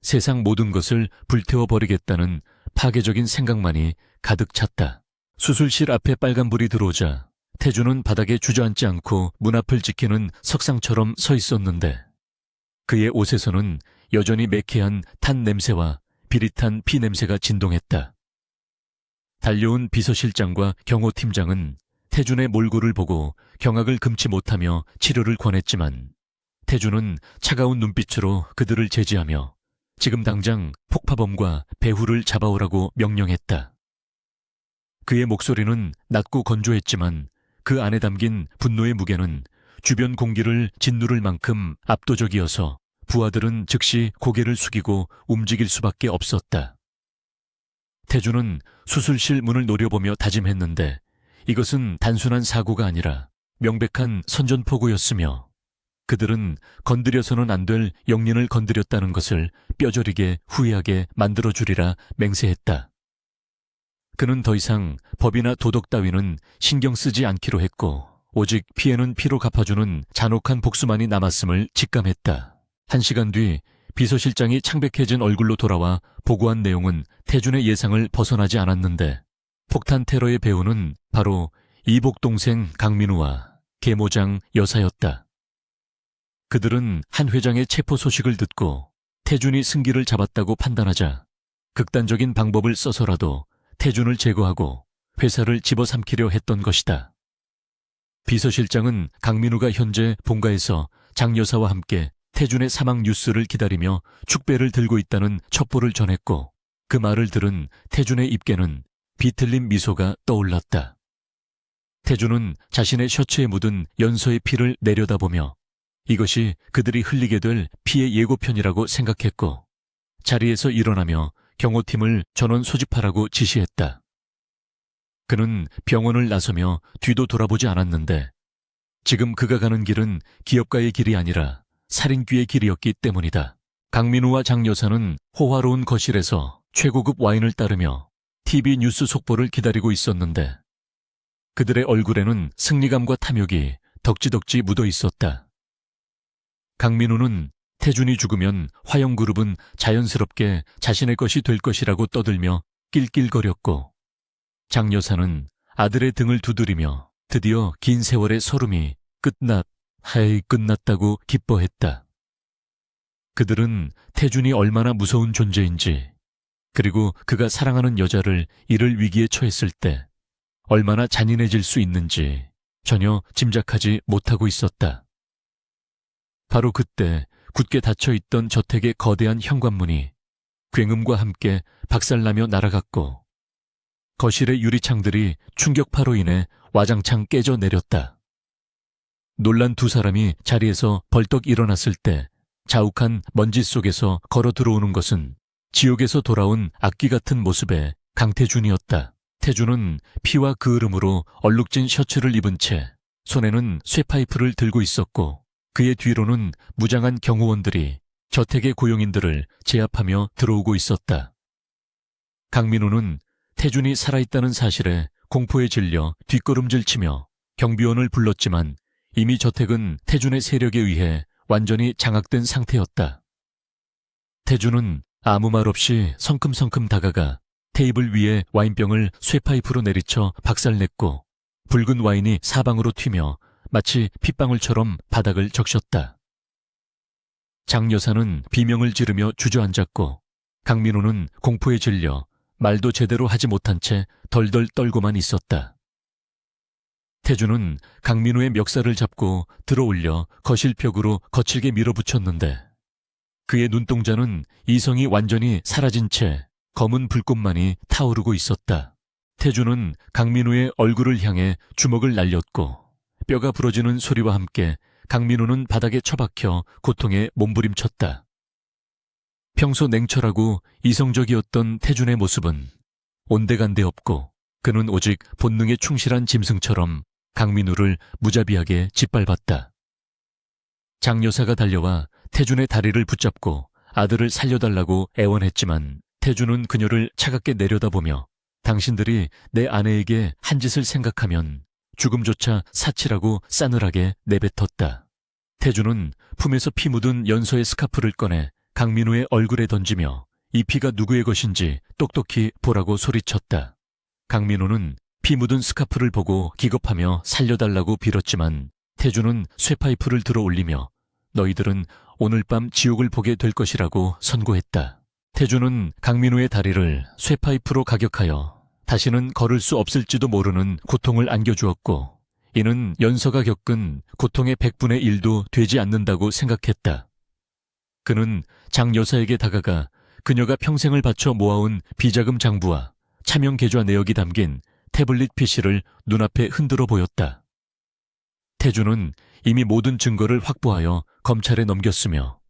세상 모든 것을 불태워버리겠다는 파괴적인 생각만이 가득 찼다. 수술실 앞에 빨간불이 들어오자 태준은 바닥에 주저앉지 않고 문 앞을 지키는 석상처럼 서 있었는데 그의 옷에서는 여전히 매캐한 탄 냄새와 비릿한 피 냄새가 진동했다. 달려온 비서실장과 경호팀장은 태준의 몰골을 보고 경악을 금치 못하며 치료를 권했지만 태준은 차가운 눈빛으로 그들을 제지하며 지금 당장 폭파범과 배후를 잡아오라고 명령했다. 그의 목소리는 낮고 건조했지만 그 안에 담긴 분노의 무게는 주변 공기를 짓누를 만큼 압도적이어서 부하들은 즉시 고개를 숙이고 움직일 수밖에 없었다. 태준은 수술실 문을 노려보며 다짐했는데 이것은 단순한 사고가 아니라 명백한 선전포고였으며 그들은 건드려서는 안 될 영린을 건드렸다는 것을 뼈저리게 후회하게 만들어주리라 맹세했다. 그는 더 이상 법이나 도덕 따위는 신경 쓰지 않기로 했고 오직 피해는 피로 갚아주는 잔혹한 복수만이 남았음을 직감했다. 1시간 뒤 비서실장이 창백해진 얼굴로 돌아와 보고한 내용은 태준의 예상을 벗어나지 않았는데 폭탄 테러의 배후는 바로 이복 동생 강민우와 계모장 여사였다. 그들은 한 회장의 체포 소식을 듣고 태준이 승기를 잡았다고 판단하자 극단적인 방법을 써서라도 태준을 제거하고 회사를 집어삼키려 했던 것이다. 비서실장은 강민우가 현재 본가에서 장 여사와 함께 태준의 사망 뉴스를 기다리며 축배를 들고 있다는 첩보를 전했고 그 말을 들은 태준의 입에는 비틀린 미소가 떠올랐다. 태준은 자신의 셔츠에 묻은 연서의 피를 내려다보며 이것이 그들이 흘리게 될 피해 예고편이라고 생각했고 자리에서 일어나며 경호팀을 전원 소집하라고 지시했다. 그는 병원을 나서며 뒤도 돌아보지 않았는데 지금 그가 가는 길은 기업가의 길이 아니라 살인귀의 길이었기 때문이다. 강민우와 장 여사는 호화로운 거실에서 최고급 와인을 따르며 TV 뉴스 속보를 기다리고 있었는데 그들의 얼굴에는 승리감과 탐욕이 덕지덕지 묻어 있었다. 강민우는 태준이 죽으면 화영그룹은 자연스럽게 자신의 것이 될 것이라고 떠들며 낄낄거렸고 장 여사는 아들의 등을 두드리며 드디어 긴 세월의 서름이 끝났다고 기뻐했다. 그들은 태준이 얼마나 무서운 존재인지 그리고 그가 사랑하는 여자를 잃을 위기에 처했을 때 얼마나 잔인해질 수 있는지 전혀 짐작하지 못하고 있었다. 바로 그때 굳게 닫혀있던 저택의 거대한 현관문이 굉음과 함께 박살나며 날아갔고 거실의 유리창들이 충격파로 인해 와장창 깨져 내렸다. 놀란 두 사람이 자리에서 벌떡 일어났을 때 자욱한 먼지 속에서 걸어 들어오는 것은 지옥에서 돌아온 악귀 같은 모습의 강태준이었다. 태준은 피와 그을음으로 얼룩진 셔츠를 입은 채 손에는 쇠파이프를 들고 있었고 그의 뒤로는 무장한 경호원들이 저택의 고용인들을 제압하며 들어오고 있었다. 강민우는 태준이 살아있다는 사실에 공포에 질려 뒷걸음질치며 경비원을 불렀지만 이미 저택은 태준의 세력에 의해 완전히 장악된 상태였다. 태준은 아무 말 없이 성큼성큼 다가가 테이블 위에 와인병을 쇠파이프로 내리쳐 박살냈고 붉은 와인이 사방으로 튀며 마치 핏방울처럼 바닥을 적셨다. 장 여사는 비명을 지르며 주저앉았고 강민우는 공포에 질려 말도 제대로 하지 못한 채 덜덜 떨고만 있었다. 태준은 강민우의 멱살을 잡고 들어올려 거실벽으로 거칠게 밀어붙였는데 그의 눈동자는 이성이 완전히 사라진 채 검은 불꽃만이 타오르고 있었다. 태준은 강민우의 얼굴을 향해 주먹을 날렸고 뼈가 부러지는 소리와 함께 강민우는 바닥에 처박혀 고통에 몸부림쳤다. 평소 냉철하고 이성적이었던 태준의 모습은 온데간데 없고 그는 오직 본능에 충실한 짐승처럼 강민우를 무자비하게 짓밟았다. 장 여사가 달려와 태준의 다리를 붙잡고 아들을 살려달라고 애원했지만 태준은 그녀를 차갑게 내려다보며 당신들이 내 아내에게 한 짓을 생각하면 죽음조차 사치라고 싸늘하게 내뱉었다. 태준은 품에서 피 묻은 연서의 스카프를 꺼내 강민우의 얼굴에 던지며 이 피가 누구의 것인지 똑똑히 보라고 소리쳤다. 강민우는 피 묻은 스카프를 보고 기겁하며 살려달라고 빌었지만 태준은 쇠파이프를 들어 올리며 너희들은 오늘 밤 지옥을 보게 될 것이라고 선고했다. 태준은 강민우의 다리를 쇠파이프로 가격하여 다시는 걸을 수 없을지도 모르는 고통을 안겨주었고, 이는 연서가 겪은 고통의 100분의 1도 되지 않는다고 생각했다. 그는 장 여사에게 다가가 그녀가 평생을 바쳐 모아온 비자금 장부와 차명 계좌 내역이 담긴 태블릿 PC를 눈앞에 흔들어 보였다. 태주는 이미 모든 증거를 확보하여 검찰에 넘겼으며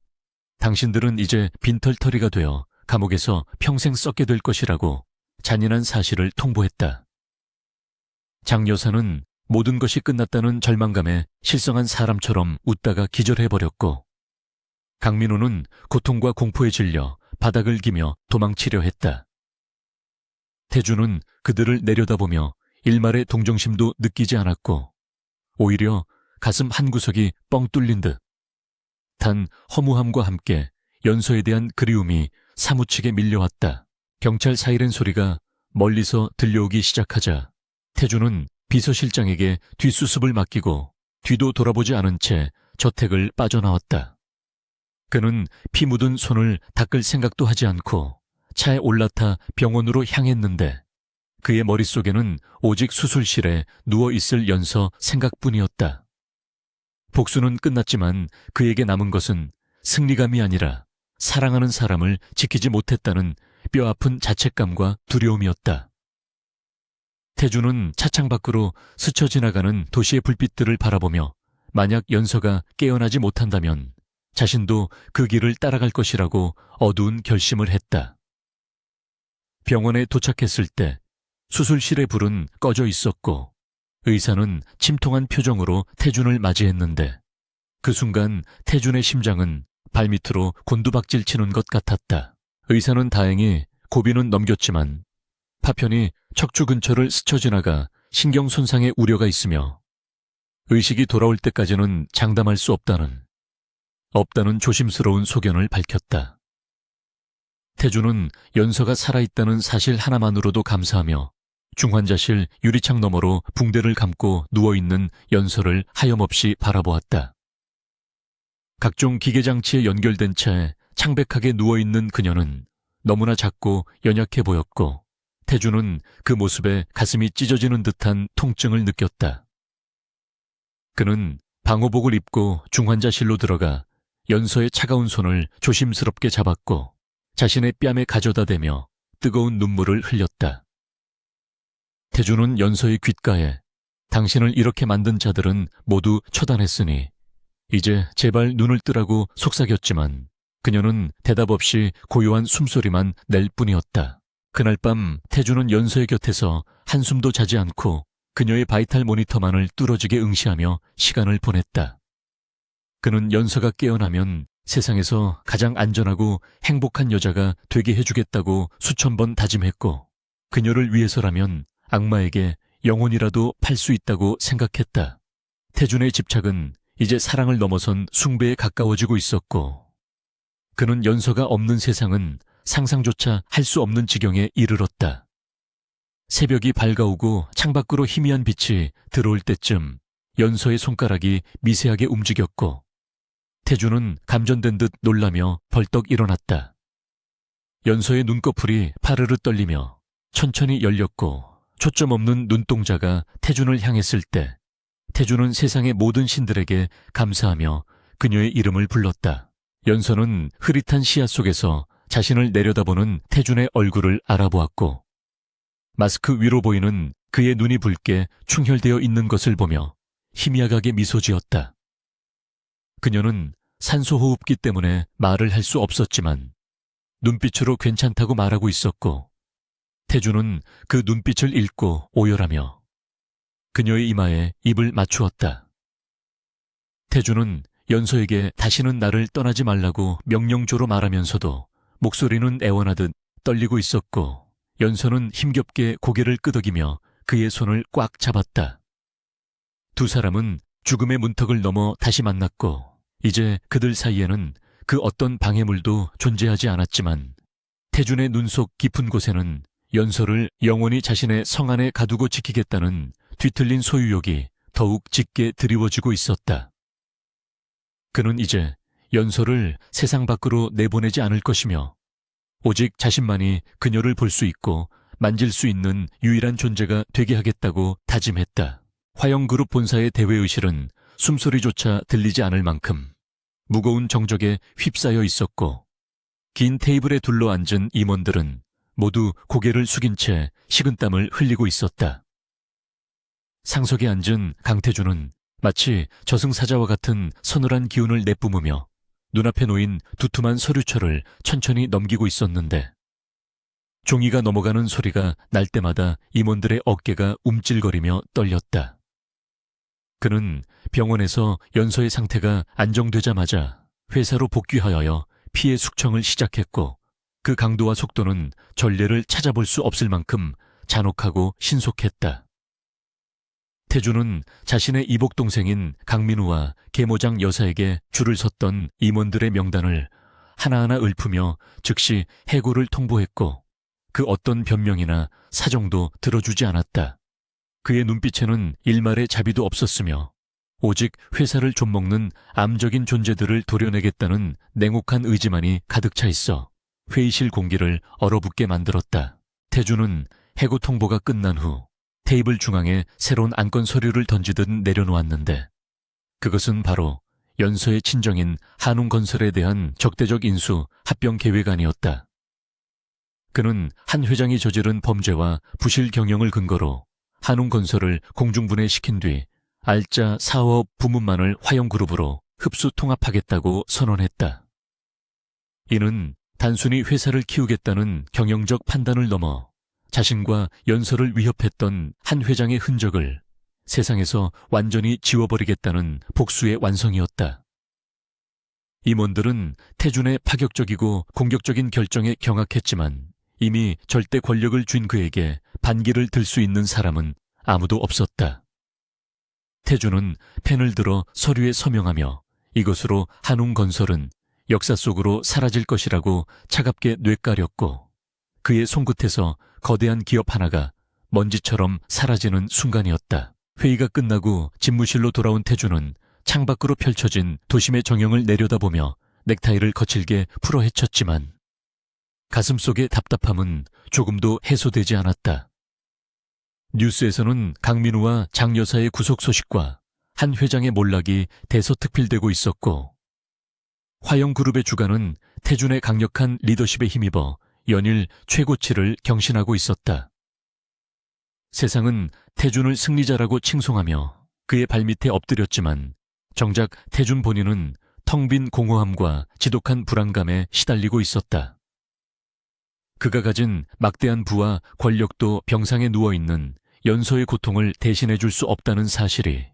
당신들은 이제 빈털터리가 되어 감옥에서 평생 썩게 될 것이라고 잔인한 사실을 통보했다. 장 여사는 모든 것이 끝났다는 절망감에 실성한 사람처럼 웃다가 기절해버렸고 강민호는 고통과 공포에 질려 바닥을 기며 도망치려 했다. 태주는 그들을 내려다보며 일말의 동정심도 느끼지 않았고 오히려 가슴 한구석이 뻥 뚫린 듯 단 허무함과 함께 연서에 대한 그리움이 사무치게 밀려왔다. 경찰 사이렌 소리가 멀리서 들려오기 시작하자 태주는 비서실장에게 뒷수습을 맡기고 뒤도 돌아보지 않은 채 저택을 빠져나왔다. 그는 피 묻은 손을 닦을 생각도 하지 않고 차에 올라타 병원으로 향했는데 그의 머릿속에는 오직 수술실에 누워있을 연서 생각뿐이었다. 복수는 끝났지만 그에게 남은 것은 승리감이 아니라 사랑하는 사람을 지키지 못했다는 뼈아픈 자책감과 두려움이었다. 태주는 차창 밖으로 스쳐 지나가는 도시의 불빛들을 바라보며 만약 연서가 깨어나지 못한다면 자신도 그 길을 따라갈 것이라고 어두운 결심을 했다. 병원에 도착했을 때 수술실의 불은 꺼져 있었고 의사는 침통한 표정으로 태준을 맞이했는데 그 순간 태준의 심장은 발밑으로 곤두박질 치는 것 같았다. 의사는 다행히 고비는 넘겼지만 파편이 척추 근처를 스쳐 지나가 신경 손상의 우려가 있으며 의식이 돌아올 때까지는 장담할 수 없다는 조심스러운 소견을 밝혔다. 태주는 연서가 살아있다는 사실 하나만으로도 감사하며 중환자실 유리창 너머로 붕대를 감고 누워있는 연서를 하염없이 바라보았다. 각종 기계장치에 연결된 채 창백하게 누워있는 그녀는 너무나 작고 연약해 보였고 태주는 그 모습에 가슴이 찢어지는 듯한 통증을 느꼈다. 그는 방호복을 입고 중환자실로 들어가 연서의 차가운 손을 조심스럽게 잡았고 자신의 뺨에 가져다 대며 뜨거운 눈물을 흘렸다. 태주는 연서의 귓가에 당신을 이렇게 만든 자들은 모두 처단했으니 이제 제발 눈을 뜨라고 속삭였지만 그녀는 대답 없이 고요한 숨소리만 낼 뿐이었다. 그날 밤 태주는 연서의 곁에서 한숨도 자지 않고 그녀의 바이탈 모니터만을 뚫어지게 응시하며 시간을 보냈다. 그는 연서가 깨어나면 세상에서 가장 안전하고 행복한 여자가 되게 해주겠다고 수천 번 다짐했고 그녀를 위해서라면 악마에게 영혼이라도 팔 수 있다고 생각했다. 태준의 집착은 이제 사랑을 넘어선 숭배에 가까워지고 있었고 그는 연서가 없는 세상은 상상조차 할 수 없는 지경에 이르렀다. 새벽이 밝아오고 창밖으로 희미한 빛이 들어올 때쯤 연서의 손가락이 미세하게 움직였고 태주는 감전된 듯 놀라며 벌떡 일어났다. 연서의 눈꺼풀이 파르르 떨리며 천천히 열렸고 초점 없는 눈동자가 태준을 향했을 때 태준은 세상의 모든 신들에게 감사하며 그녀의 이름을 불렀다. 연서는 흐릿한 시야 속에서 자신을 내려다보는 태준의 얼굴을 알아보았고 마스크 위로 보이는 그의 눈이 붉게 충혈되어 있는 것을 보며 희미하게 미소 지었다. 그녀는 산소호흡기 때문에 말을 할 수 없었지만 눈빛으로 괜찮다고 말하고 있었고 태준은 그 눈빛을 읽고 오열하며 그녀의 이마에 입을 맞추었다. 태준은 연서에게 다시는 나를 떠나지 말라고 명령조로 말하면서도 목소리는 애원하듯 떨리고 있었고 연서는 힘겹게 고개를 끄덕이며 그의 손을 꽉 잡았다. 두 사람은 죽음의 문턱을 넘어 다시 만났고 이제 그들 사이에는 그 어떤 방해물도 존재하지 않았지만 태준의 눈 속 깊은 곳에는 연서를 영원히 자신의 성 안에 가두고 지키겠다는 뒤틀린 소유욕이 더욱 짙게 드리워지고 있었다. 그는 이제 연서를 세상 밖으로 내보내지 않을 것이며 오직 자신만이 그녀를 볼 수 있고 만질 수 있는 유일한 존재가 되게 하겠다고 다짐했다. 화영그룹 본사의 대회의실은 숨소리조차 들리지 않을 만큼 무거운 정적에 휩싸여 있었고, 긴 테이블에 둘러앉은 임원들은 모두 고개를 숙인 채 식은땀을 흘리고 있었다. 상석에 앉은 강태준은 마치 저승사자와 같은 서늘한 기운을 내뿜으며 눈앞에 놓인 두툼한 서류철을 천천히 넘기고 있었는데, 종이가 넘어가는 소리가 날 때마다 임원들의 어깨가 움찔거리며 떨렸다. 그는 병원에서 연서의 상태가 안정되자마자 회사로 복귀하여 피해 숙청을 시작했고, 그 강도와 속도는 전례를 찾아볼 수 없을 만큼 잔혹하고 신속했다. 태주는 자신의 이복 동생인 강민우와 계모장 여사에게 줄을 섰던 임원들의 명단을 하나하나 읊으며 즉시 해고를 통보했고, 그 어떤 변명이나 사정도 들어주지 않았다. 그의 눈빛에는 일말의 자비도 없었으며 오직 회사를 좀먹는 암적인 존재들을 도려내겠다는 냉혹한 의지만이 가득 차 있어 회의실 공기를 얼어붙게 만들었다. 태주는 해고 통보가 끝난 후 테이블 중앙에 새로운 안건 서류를 던지듯 내려놓았는데, 그것은 바로 연서의 친정인 한웅건설에 대한 적대적 인수 합병 계획안이었다. 그는 한 회장이 저지른 범죄와 부실 경영을 근거로 한웅건설을 공중분해시킨 뒤 알짜 사업 부문만을 화영그룹으로 흡수 통합하겠다고 선언했다. 이는 단순히 회사를 키우겠다는 경영적 판단을 넘어 자신과 연서를 위협했던 한 회장의 흔적을 세상에서 완전히 지워버리겠다는 복수의 완성이었다. 임원들은 태준의 파격적이고 공격적인 결정에 경악했지만 이미 절대 권력을 쥔 그에게 반기를 들 수 있는 사람은 아무도 없었다. 태준은 펜을 들어 서류에 서명하며 이것으로 한웅건설은 역사 속으로 사라질 것이라고 차갑게 뇌까렸고, 그의 손끝에서 거대한 기업 하나가 먼지처럼 사라지는 순간이었다. 회의가 끝나고 집무실로 돌아온 태준은 창밖으로 펼쳐진 도심의 정영을 내려다보며 넥타이를 거칠게 풀어 헤쳤지만 가슴속의 답답함은 조금도 해소되지 않았다. 뉴스에서는 강민우와 장 여사의 구속 소식과 한 회장의 몰락이 대서특필되고 있었고, 화영그룹의 주가는 태준의 강력한 리더십에 힘입어 연일 최고치를 경신하고 있었다. 세상은 태준을 승리자라고 칭송하며 그의 발밑에 엎드렸지만 정작 태준 본인은 텅 빈 공허함과 지독한 불안감에 시달리고 있었다. 그가 가진 막대한 부와 권력도 병상에 누워있는 연서의 고통을 대신해 줄 수 없다는 사실이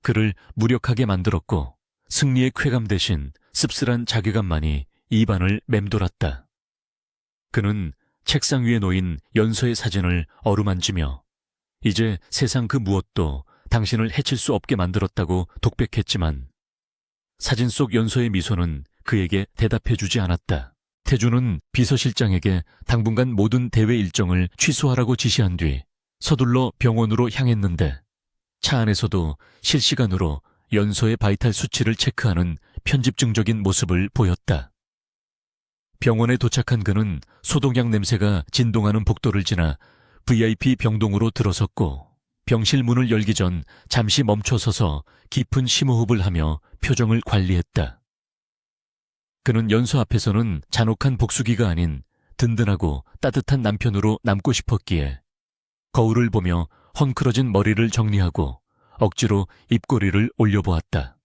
그를 무력하게 만들었고, 승리의 쾌감 대신 씁쓸한 자괴감만이 입안을 맴돌았다. 그는 책상 위에 놓인 연서의 사진을 어루만지며 이제 세상 그 무엇도 당신을 해칠 수 없게 만들었다고 독백했지만 사진 속 연서의 미소는 그에게 대답해주지 않았다. 태준은 비서실장에게 당분간 모든 대회 일정을 취소하라고 지시한 뒤 서둘러 병원으로 향했는데, 차 안에서도 실시간으로 연서의 바이탈 수치를 체크하는 편집증적인 모습을 보였다. 병원에 도착한 그는 소독약 냄새가 진동하는 복도를 지나 VIP 병동으로 들어섰고, 병실 문을 열기 전 잠시 멈춰서서 깊은 심호흡을 하며 표정을 관리했다. 그는 연서 앞에서는 잔혹한 복수기가 아닌 든든하고 따뜻한 남편으로 남고 싶었기에 거울을 보며 헝클어진 머리를 정리하고 억지로 입꼬리를 올려보았다.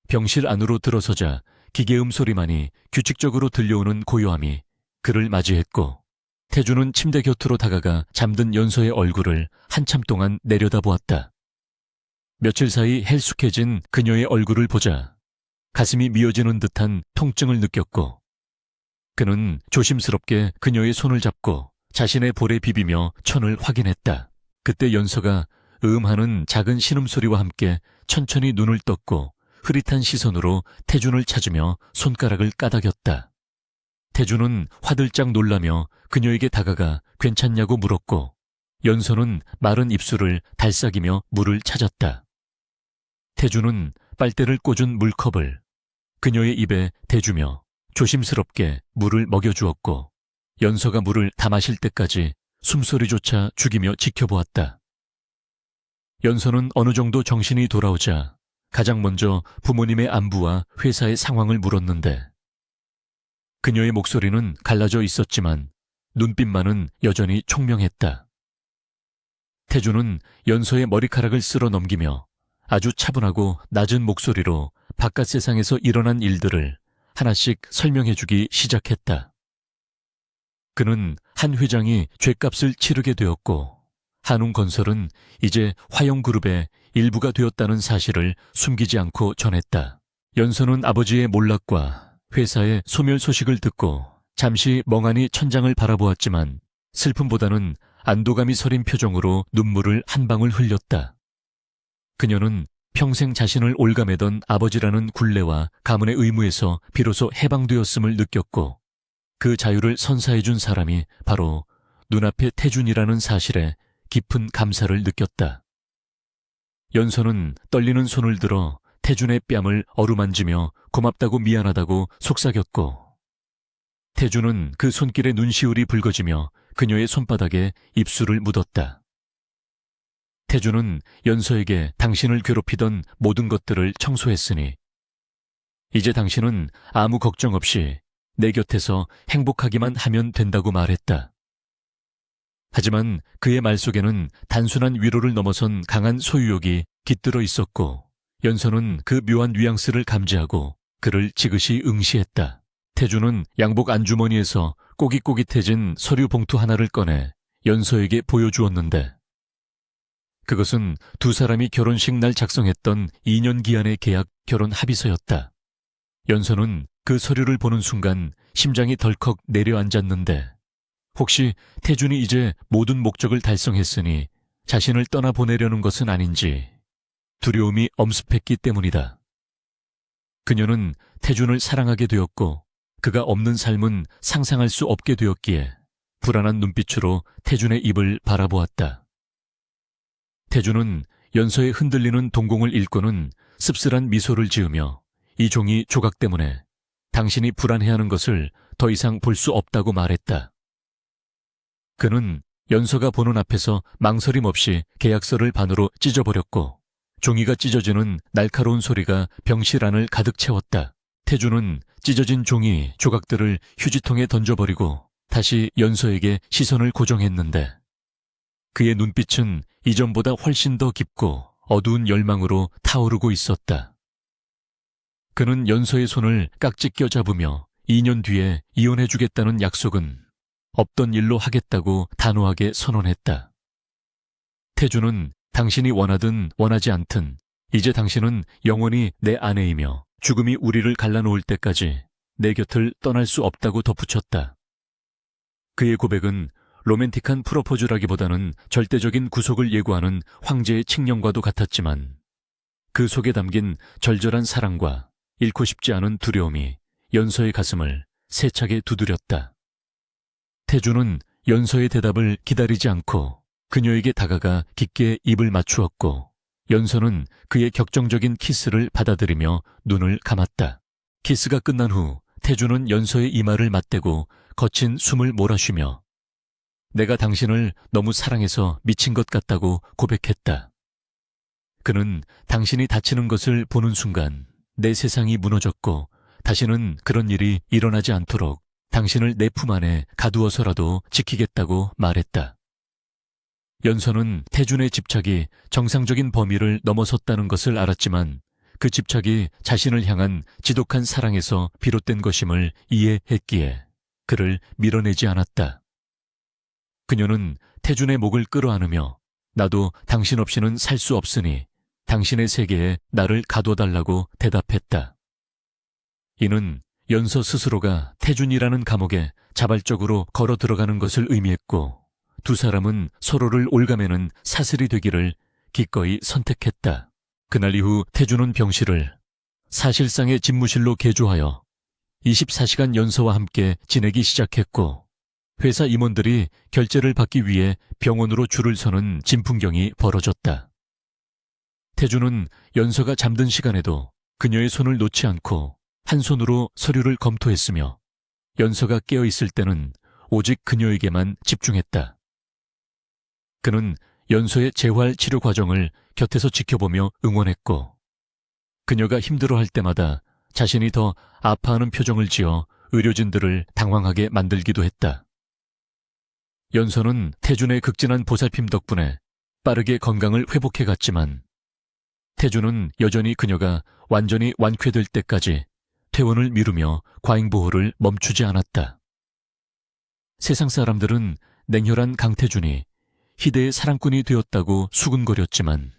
병실 안으로 들어서자 기계음 소리만이 규칙적으로 들려오는 고요함이 그를 맞이했고, 태준은 침대 곁으로 다가가 잠든 연서의 얼굴을 한참 동안 내려다보았다. 며칠 사이 헬쑥해진 그녀의 얼굴을 보자 가슴이 미어지는 듯한 통증을 느꼈고, 그는 조심스럽게 그녀의 손을 잡고 자신의 볼에 비비며 천을 확인했다. 그때 연서가 하는 작은 신음소리와 함께 천천히 눈을 떴고 흐릿한 시선으로 태준을 찾으며 손가락을 까닥였다. 태준은 화들짝 놀라며 그녀에게 다가가 괜찮냐고 물었고, 연서는 마른 입술을 달싹이며 물을 찾았다. 태준은 빨대를 꽂은 물컵을 그녀의 입에 대주며 조심스럽게 물을 먹여주었고, 연서가 물을 다 마실 때까지 숨소리조차 죽이며 지켜보았다. 연서는 어느 정도 정신이 돌아오자 가장 먼저 부모님의 안부와 회사의 상황을 물었는데 그녀의 목소리는 갈라져 있었지만 눈빛만은 여전히 총명했다. 태주는 연서의 머리카락을 쓸어 넘기며 아주 차분하고 낮은 목소리로 바깥 세상에서 일어난 일들을 하나씩 설명해주기 시작했다. 그는 한 회장이 죗값을 치르게 되었고 한웅건설은 이제 화영그룹의 일부가 되었다는 사실을 숨기지 않고 전했다. 연서는 아버지의 몰락과 회사의 소멸 소식을 듣고 잠시 멍하니 천장을 바라보았지만 슬픔보다는 안도감이 서린 표정으로 눈물을 한 방울 흘렸다. 그녀는 평생 자신을 올가매던 아버지라는 굴레와 가문의 의무에서 비로소 해방되었음을 느꼈고 그 자유를 선사해준 사람이 바로 눈앞의 태준이라는 사실에 깊은 감사를 느꼈다. 연서는 떨리는 손을 들어 태준의 뺨을 어루만지며 고맙다고 미안하다고 속삭였고 태준은 그 손길에 눈시울이 붉어지며 그녀의 손바닥에 입술을 묻었다. 태준은 연서에게 당신을 괴롭히던 모든 것들을 청소했으니 이제 당신은 아무 걱정 없이 내 곁에서 행복하기만 하면 된다고 말했다. 하지만 그의 말 속에는 단순한 위로를 넘어선 강한 소유욕이 깃들어 있었고 연서는 그 묘한 뉘앙스를 감지하고 그를 지그시 응시했다. 태주는 양복 안주머니에서 꼬깃꼬깃해진 서류 봉투 하나를 꺼내 연서에게 보여주었는데 그것은 두 사람이 결혼식 날 작성했던 2년 기한의 계약 결혼 합의서였다. 연서는 그 서류를 보는 순간 심장이 덜컥 내려앉았는데 혹시 태준이 이제 모든 목적을 달성했으니 자신을 떠나보내려는 것은 아닌지 두려움이 엄습했기 때문이다. 그녀는 태준을 사랑하게 되었고 그가 없는 삶은 상상할 수 없게 되었기에 불안한 눈빛으로 태준의 입을 바라보았다. 태준은 연서의 흔들리는 동공을 읽고는 씁쓸한 미소를 지으며 이 종이 조각 때문에 당신이 불안해하는 것을 더 이상 볼 수 없다고 말했다. 그는 연서가 보는 앞에서 망설임 없이 계약서를 반으로 찢어버렸고 종이가 찢어지는 날카로운 소리가 병실 안을 가득 채웠다. 태주는 찢어진 종이 조각들을 휴지통에 던져버리고 다시 연서에게 시선을 고정했는데 그의 눈빛은 이전보다 훨씬 더 깊고 어두운 열망으로 타오르고 있었다. 그는 연서의 손을 깍지 껴잡으며 2년 뒤에 이혼해주겠다는 약속은 없던 일로 하겠다고 단호하게 선언했다. 태주는 당신이 원하든 원하지 않든 이제 당신은 영원히 내 아내이며 죽음이 우리를 갈라놓을 때까지 내 곁을 떠날 수 없다고 덧붙였다. 그의 고백은 로맨틱한 프로포즈라기보다는 절대적인 구속을 예고하는 황제의 칙령과도 같았지만 그 속에 담긴 절절한 사랑과 잃고 싶지 않은 두려움이 연서의 가슴을 세차게 두드렸다. 태주는 연서의 대답을 기다리지 않고 그녀에게 다가가 깊게 입을 맞추었고 연서는 그의 격정적인 키스를 받아들이며 눈을 감았다. 키스가 끝난 후 태주는 연서의 이마를 맞대고 거친 숨을 몰아쉬며 내가 당신을 너무 사랑해서 미친 것 같다고 고백했다. 그는 당신이 다치는 것을 보는 순간 내 세상이 무너졌고 다시는 그런 일이 일어나지 않도록 당신을 내 품 안에 가두어서라도 지키겠다고 말했다. 연서는 태준의 집착이 정상적인 범위를 넘어섰다는 것을 알았지만 그 집착이 자신을 향한 지독한 사랑에서 비롯된 것임을 이해했기에 그를 밀어내지 않았다. 그녀는 태준의 목을 끌어안으며 나도 당신 없이는 살 수 없으니 당신의 세계에 나를 가둬달라고 대답했다. 이는 연서 스스로가 태준이라는 감옥에 자발적으로 걸어 들어가는 것을 의미했고 두 사람은 서로를 올가매는 사슬이 되기를 기꺼이 선택했다. 그날 이후 태준은 병실을 사실상의 집무실로 개조하여 24시간 연서와 함께 지내기 시작했고 회사 임원들이 결제를 받기 위해 병원으로 줄을 서는 진풍경이 벌어졌다. 태준은 연서가 잠든 시간에도 그녀의 손을 놓지 않고 한 손으로 서류를 검토했으며 연서가 깨어 있을 때는 오직 그녀에게만 집중했다. 그는 연서의 재활 치료 과정을 곁에서 지켜보며 응원했고, 그녀가 힘들어할 때마다 자신이 더 아파하는 표정을 지어 의료진들을 당황하게 만들기도 했다. 연서는 태준의 극진한 보살핌 덕분에 빠르게 건강을 회복해갔지만, 태준은 여전히 그녀가 완전히 완쾌될 때까지 퇴원을 미루며 과잉보호를 멈추지 않았다. 세상 사람들은 냉혈한 강태준이 희대의 사랑꾼이 되었다고 수군거렸지만,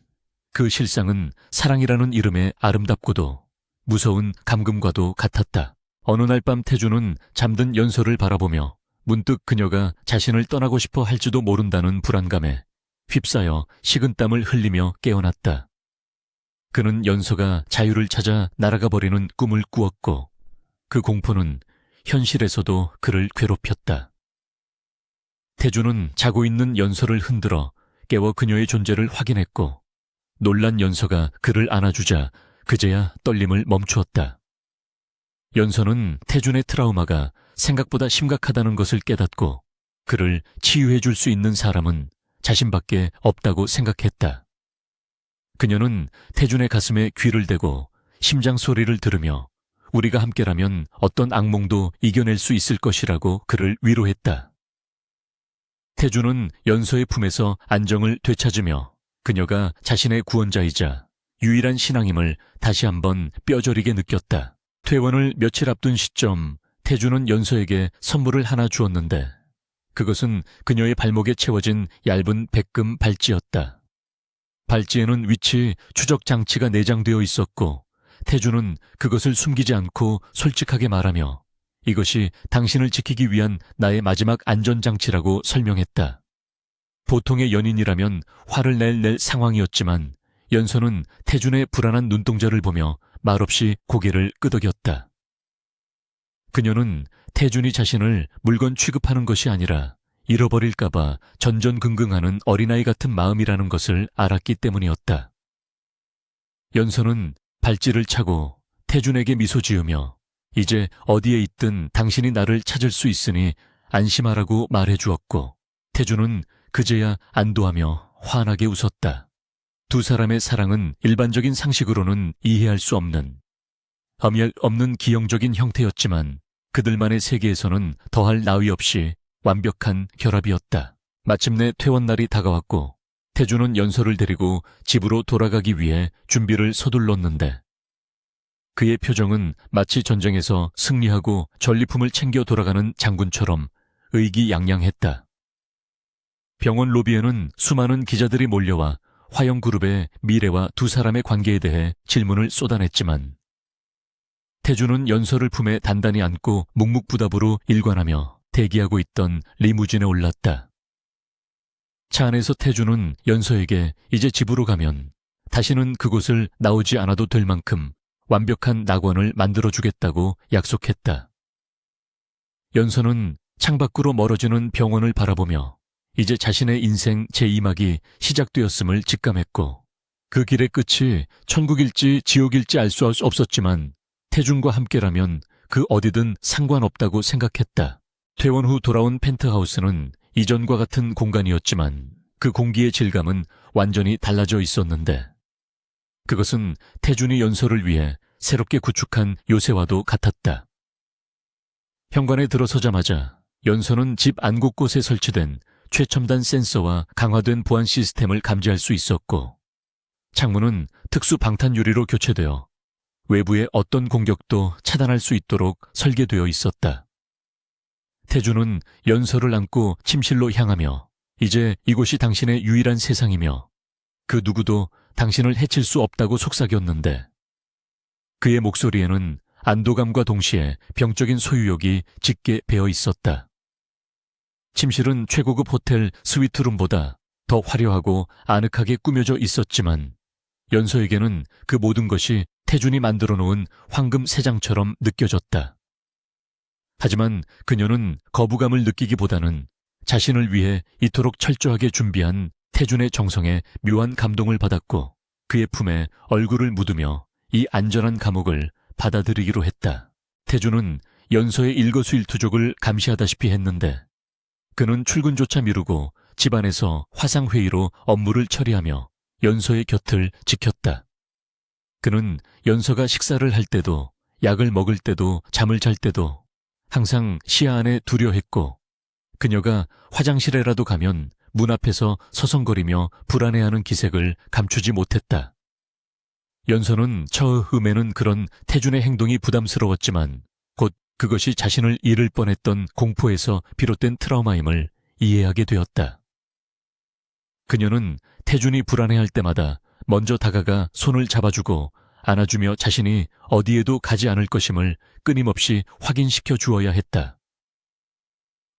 그 실상은 사랑이라는 이름의 아름답고도 무서운 감금과도 같았다. 어느 날 밤 태준은 잠든 연서를 바라보며 문득 그녀가 자신을 떠나고 싶어 할지도 모른다는 불안감에 휩싸여 식은땀을 흘리며 깨어났다. 그는 연서가 자유를 찾아 날아가 버리는 꿈을 꾸었고, 그 공포는 현실에서도 그를 괴롭혔다. 태준은 자고 있는 연서를 흔들어 깨워 그녀의 존재를 확인했고, 놀란 연서가 그를 안아주자 그제야 떨림을 멈추었다. 연서는 태준의 트라우마가 생각보다 심각하다는 것을 깨닫고, 그를 치유해 줄 수 있는 사람은 자신밖에 없다고 생각했다. 그녀는 태준의 가슴에 귀를 대고 심장 소리를 들으며 우리가 함께라면 어떤 악몽도 이겨낼 수 있을 것이라고 그를 위로했다. 태준은 연서의 품에서 안정을 되찾으며 그녀가 자신의 구원자이자 유일한 신앙임을 다시 한번 뼈저리게 느꼈다. 퇴원을 며칠 앞둔 시점, 태준은 연서에게 선물을 하나 주었는데, 그것은 그녀의 발목에 채워진 얇은 백금 발찌였다. 발찌에는 위치 추적 장치가 내장되어 있었고, 태준은 그것을 숨기지 않고 솔직하게 말하며 이것이 당신을 지키기 위한 나의 마지막 안전장치라고 설명했다. 보통의 연인이라면 화를 낼 상황이었지만, 연서는 태준의 불안한 눈동자를 보며 말없이 고개를 끄덕였다. 그녀는 태준이 자신을 물건 취급하는 것이 아니라 잃어버릴까봐 전전긍긍하는 어린아이 같은 마음이라는 것을 알았기 때문이었다. 연서는 발찌를 차고 태준에게 미소 지으며 이제 어디에 있든 당신이 나를 찾을 수 있으니 안심하라고 말해주었고, 태준은 그제야 안도하며 환하게 웃었다. 두 사람의 사랑은 일반적인 상식으로는 이해할 수 없는, 어미할 없는 기형적인 형태였지만 그들만의 세계에서는 더할 나위 없이 완벽한 결합이었다. 마침내 퇴원날이 다가왔고, 태준은 연서를 데리고 집으로 돌아가기 위해 준비를 서둘렀는데, 그의 표정은 마치 전쟁에서 승리하고 전리품을 챙겨 돌아가는 장군처럼 의기양양했다. 병원 로비에는 수많은 기자들이 몰려와 화영그룹의 미래와 두 사람의 관계에 대해 질문을 쏟아냈지만, 태준은 연서를 품에 단단히 안고 묵묵부답으로 일관하며 대기하고 있던 리무진에 올랐다. 차 안에서 태준은 연서에게 이제 집으로 가면 다시는 그곳을 나오지 않아도 될 만큼 완벽한 낙원을 만들어주겠다고 약속했다. 연서는 창밖으로 멀어지는 병원을 바라보며 이제 자신의 인생 제2막이 시작되었음을 직감했고, 그 길의 끝이 천국일지 지옥일지 알 수 없었지만 태준과 함께라면 그 어디든 상관없다고 생각했다. 퇴원 후 돌아온 펜트하우스는 이전과 같은 공간이었지만 그 공기의 질감은 완전히 달라져 있었는데, 그것은 태준이 연서를 위해 새롭게 구축한 요새와도 같았다. 현관에 들어서자마자 연서는 집 안 곳곳에 설치된 최첨단 센서와 강화된 보안 시스템을 감지할 수 있었고, 창문은 특수 방탄 유리로 교체되어 외부의 어떤 공격도 차단할 수 있도록 설계되어 있었다. 태준은 연서를 안고 침실로 향하며 이제 이곳이 당신의 유일한 세상이며 그 누구도 당신을 해칠 수 없다고 속삭였는데, 그의 목소리에는 안도감과 동시에 병적인 소유욕이 짙게 배어 있었다. 침실은 최고급 호텔 스위트룸보다 더 화려하고 아늑하게 꾸며져 있었지만 연서에게는 그 모든 것이 태준이 만들어 놓은 황금 새장처럼 느껴졌다. 하지만 그녀는 거부감을 느끼기보다는 자신을 위해 이토록 철저하게 준비한 태준의 정성에 묘한 감동을 받았고, 그의 품에 얼굴을 묻으며 이 안전한 감옥을 받아들이기로 했다. 태준은 연서의 일거수일투족을 감시하다시피 했는데, 그는 출근조차 미루고 집안에서 화상회의로 업무를 처리하며 연서의 곁을 지켰다. 그는 연서가 식사를 할 때도, 약을 먹을 때도, 잠을 잘 때도 항상 시야 안에 두려 했고, 그녀가 화장실에라도 가면 문 앞에서 서성거리며 불안해하는 기색을 감추지 못했다. 연서는 처음에는 그런 태준의 행동이 부담스러웠지만 곧 그것이 자신을 잃을 뻔했던 공포에서 비롯된 트라우마임을 이해하게 되었다. 그녀는 태준이 불안해할 때마다 먼저 다가가 손을 잡아주고 안아주며 자신이 어디에도 가지 않을 것임을 끊임없이 확인시켜 주어야 했다.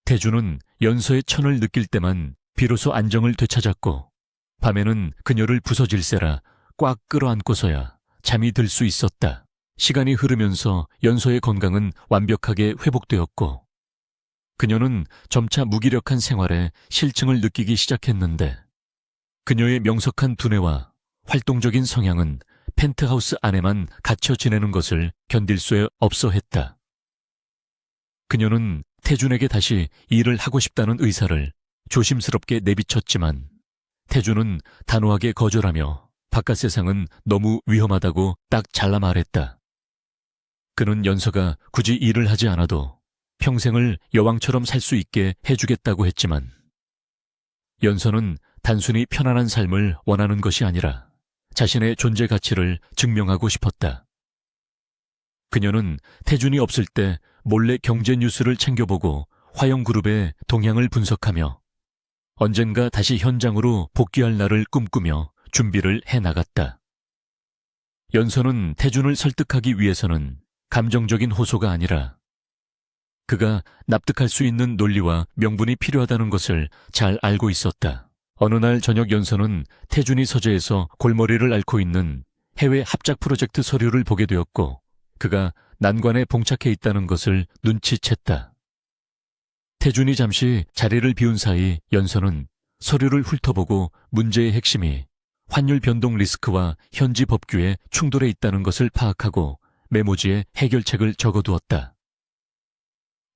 태준은 연서의 천을 느낄 때만 비로소 안정을 되찾았고, 밤에는 그녀를 부서질세라 꽉 끌어안고서야 잠이 들 수 있었다. 시간이 흐르면서 연서의 건강은 완벽하게 회복되었고, 그녀는 점차 무기력한 생활에 실증을 느끼기 시작했는데, 그녀의 명석한 두뇌와 활동적인 성향은 펜트하우스 안에만 갇혀 지내는 것을 견딜 수 없어 했다. 그녀는 태준에게 다시 일을 하고 싶다는 의사를 조심스럽게 내비쳤지만 태준은 단호하게 거절하며 바깥 세상은 너무 위험하다고 딱 잘라 말했다. 그는 연서가 굳이 일을 하지 않아도 평생을 여왕처럼 살 수 있게 해주겠다고 했지만 연서는 단순히 편안한 삶을 원하는 것이 아니라 자신의 존재 가치를 증명하고 싶었다. 그녀는 태준이 없을 때 몰래 경제 뉴스를 챙겨보고 화영그룹의 동향을 분석하며 언젠가 다시 현장으로 복귀할 날을 꿈꾸며 준비를 해나갔다. 연서는 태준을 설득하기 위해서는 감정적인 호소가 아니라 그가 납득할 수 있는 논리와 명분이 필요하다는 것을 잘 알고 있었다. 어느 날 저녁 연서는 태준이 서재에서 골머리를 앓고 있는 해외 합작 프로젝트 서류를 보게 되었고, 그가 난관에 봉착해 있다는 것을 눈치챘다. 태준이 잠시 자리를 비운 사이 연서는 서류를 훑어보고 문제의 핵심이 환율 변동 리스크와 현지 법규에 충돌해 있다는 것을 파악하고 메모지에 해결책을 적어두었다.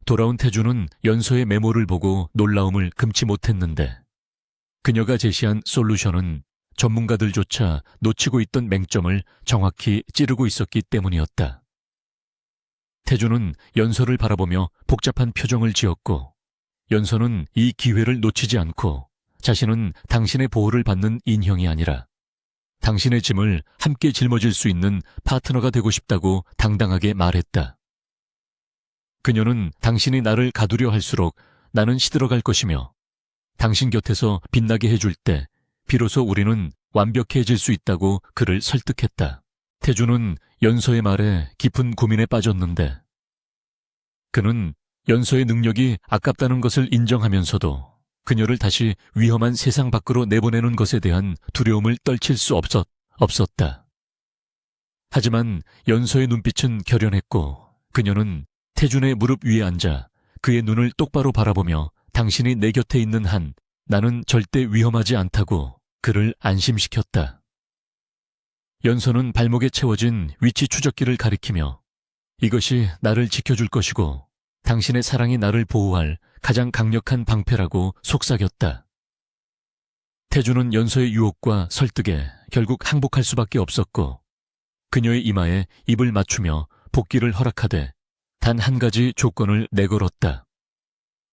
돌아온 태준은 연서의 메모를 보고 놀라움을 금치 못했는데, 그녀가 제시한 솔루션은 전문가들조차 놓치고 있던 맹점을 정확히 찌르고 있었기 때문이었다. 태준은 연서를 바라보며 복잡한 표정을 지었고, 연서는 이 기회를 놓치지 않고 자신은 당신의 보호를 받는 인형이 아니라 당신의 짐을 함께 짊어질 수 있는 파트너가 되고 싶다고 당당하게 말했다. 그녀는 당신이 나를 가두려 할수록 나는 시들어갈 것이며 당신 곁에서 빛나게 해줄 때 비로소 우리는 완벽해질 수 있다고 그를 설득했다. 태준은 연서의 말에 깊은 고민에 빠졌는데 그는 연서의 능력이 아깝다는 것을 인정하면서도 그녀를 다시 위험한 세상 밖으로 내보내는 것에 대한 두려움을 떨칠 수 없었다. 하지만 연서의 눈빛은 결연했고 그녀는 태준의 무릎 위에 앉아 그의 눈을 똑바로 바라보며 당신이 내 곁에 있는 한 나는 절대 위험하지 않다고 그를 안심시켰다. 연서는 발목에 채워진 위치 추적기를 가리키며 이것이 나를 지켜줄 것이고 당신의 사랑이 나를 보호할 가장 강력한 방패라고 속삭였다. 태준은 연서의 유혹과 설득에 결국 항복할 수밖에 없었고 그녀의 이마에 입을 맞추며 복귀를 허락하되 단 한 가지 조건을 내걸었다.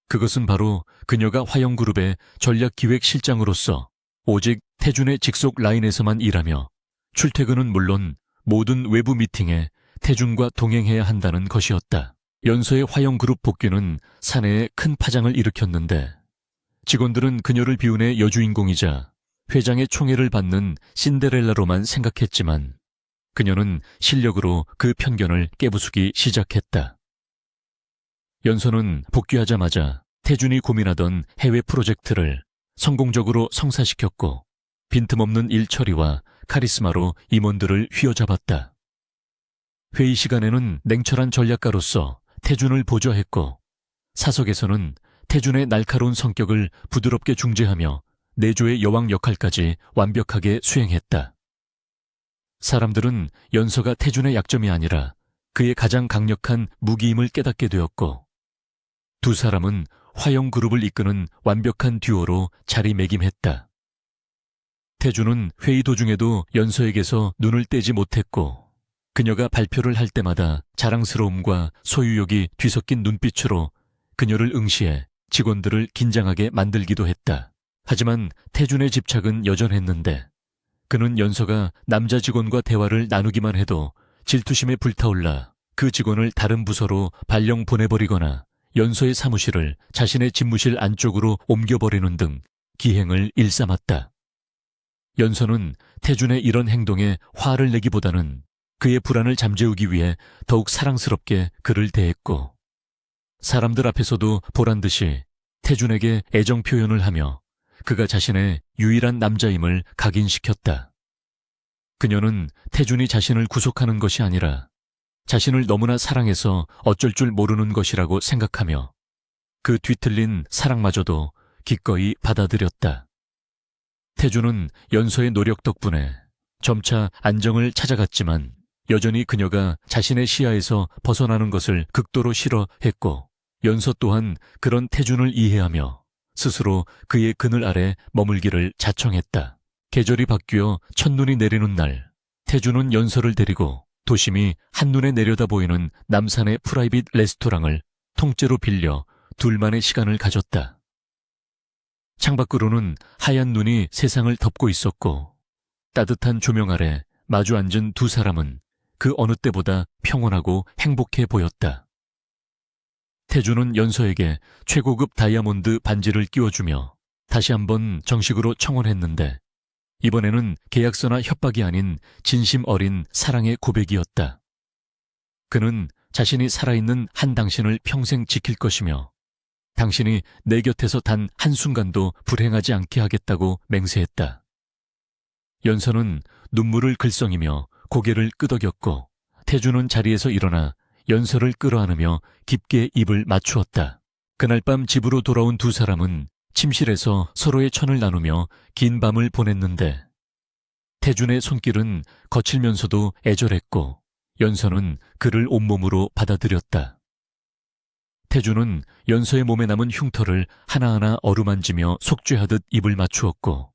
그것은 바로 그녀가 화영그룹의 전략기획실장으로서 오직 태준의 직속 라인에서만 일하며 출퇴근은 물론 모든 외부 미팅에 태준과 동행해야 한다는 것이었다. 연서의 화영그룹 복귀는 사내에 큰 파장을 일으켰는데 직원들은 그녀를 비운의 여주인공이자 회장의 총애를 받는 신데렐라로만 생각했지만 그녀는 실력으로 그 편견을 깨부수기 시작했다. 연서는 복귀하자마자 태준이 고민하던 해외 프로젝트를 성공적으로 성사시켰고 빈틈없는 일 처리와 카리스마로 임원들을 휘어잡았다. 회의 시간에는 냉철한 전략가로서 태준을 보좌했고 사석에서는 태준의 날카로운 성격을 부드럽게 중재하며 내조의 여왕 역할까지 완벽하게 수행했다. 사람들은 연서가 태준의 약점이 아니라 그의 가장 강력한 무기임을 깨닫게 되었고 두 사람은 화영 그룹을 이끄는 완벽한 듀오로 자리매김했다. 태주는 회의 도중에도 연서에게서 눈을 떼지 못했고 그녀가 발표를 할 때마다 자랑스러움과 소유욕이 뒤섞인 눈빛으로 그녀를 응시해 직원들을 긴장하게 만들기도 했다. 하지만 태준의 집착은 여전했는데 그는 연서가 남자 직원과 대화를 나누기만 해도 질투심에 불타올라 그 직원을 다른 부서로 발령 보내버리거나 연서의 사무실을 자신의 집무실 안쪽으로 옮겨버리는 등 기행을 일삼았다. 연서는 태준의 이런 행동에 화를 내기보다는 그의 불안을 잠재우기 위해 더욱 사랑스럽게 그를 대했고 사람들 앞에서도 보란듯이 태준에게 애정 표현을 하며 그가 자신의 유일한 남자임을 각인시켰다. 그녀는 태준이 자신을 구속하는 것이 아니라 자신을 너무나 사랑해서 어쩔 줄 모르는 것이라고 생각하며 그 뒤틀린 사랑마저도 기꺼이 받아들였다. 태준은 연서의 노력 덕분에 점차 안정을 찾아갔지만 여전히 그녀가 자신의 시야에서 벗어나는 것을 극도로 싫어했고 연서 또한 그런 태준을 이해하며 스스로 그의 그늘 아래 머물기를 자청했다. 계절이 바뀌어 첫눈이 내리는 날 태준은 연서를 데리고 도심이 한눈에 내려다 보이는 남산의 프라이빗 레스토랑을 통째로 빌려 둘만의 시간을 가졌다. 창밖으로는 하얀 눈이 세상을 덮고 있었고 따뜻한 조명 아래 마주 앉은 두 사람은 그 어느 때보다 평온하고 행복해 보였다. 태준은 연서에게 최고급 다이아몬드 반지를 끼워주며 다시 한번 정식으로 청혼했는데 이번에는 계약서나 협박이 아닌 진심 어린 사랑의 고백이었다. 그는 자신이 살아있는 한 당신을 평생 지킬 것이며 당신이 내 곁에서 단 한순간도 불행하지 않게 하겠다고 맹세했다. 연서는 눈물을 글썽이며 고개를 끄덕였고 태준은 자리에서 일어나 연서를 끌어안으며 깊게 입을 맞추었다. 그날 밤 집으로 돌아온 두 사람은 침실에서 서로의 천을 나누며 긴 밤을 보냈는데 태준의 손길은 거칠면서도 애절했고 연서는 그를 온몸으로 받아들였다. 태준은 연서의 몸에 남은 흉터를 하나하나 어루만지며 속죄하듯 입을 맞추었고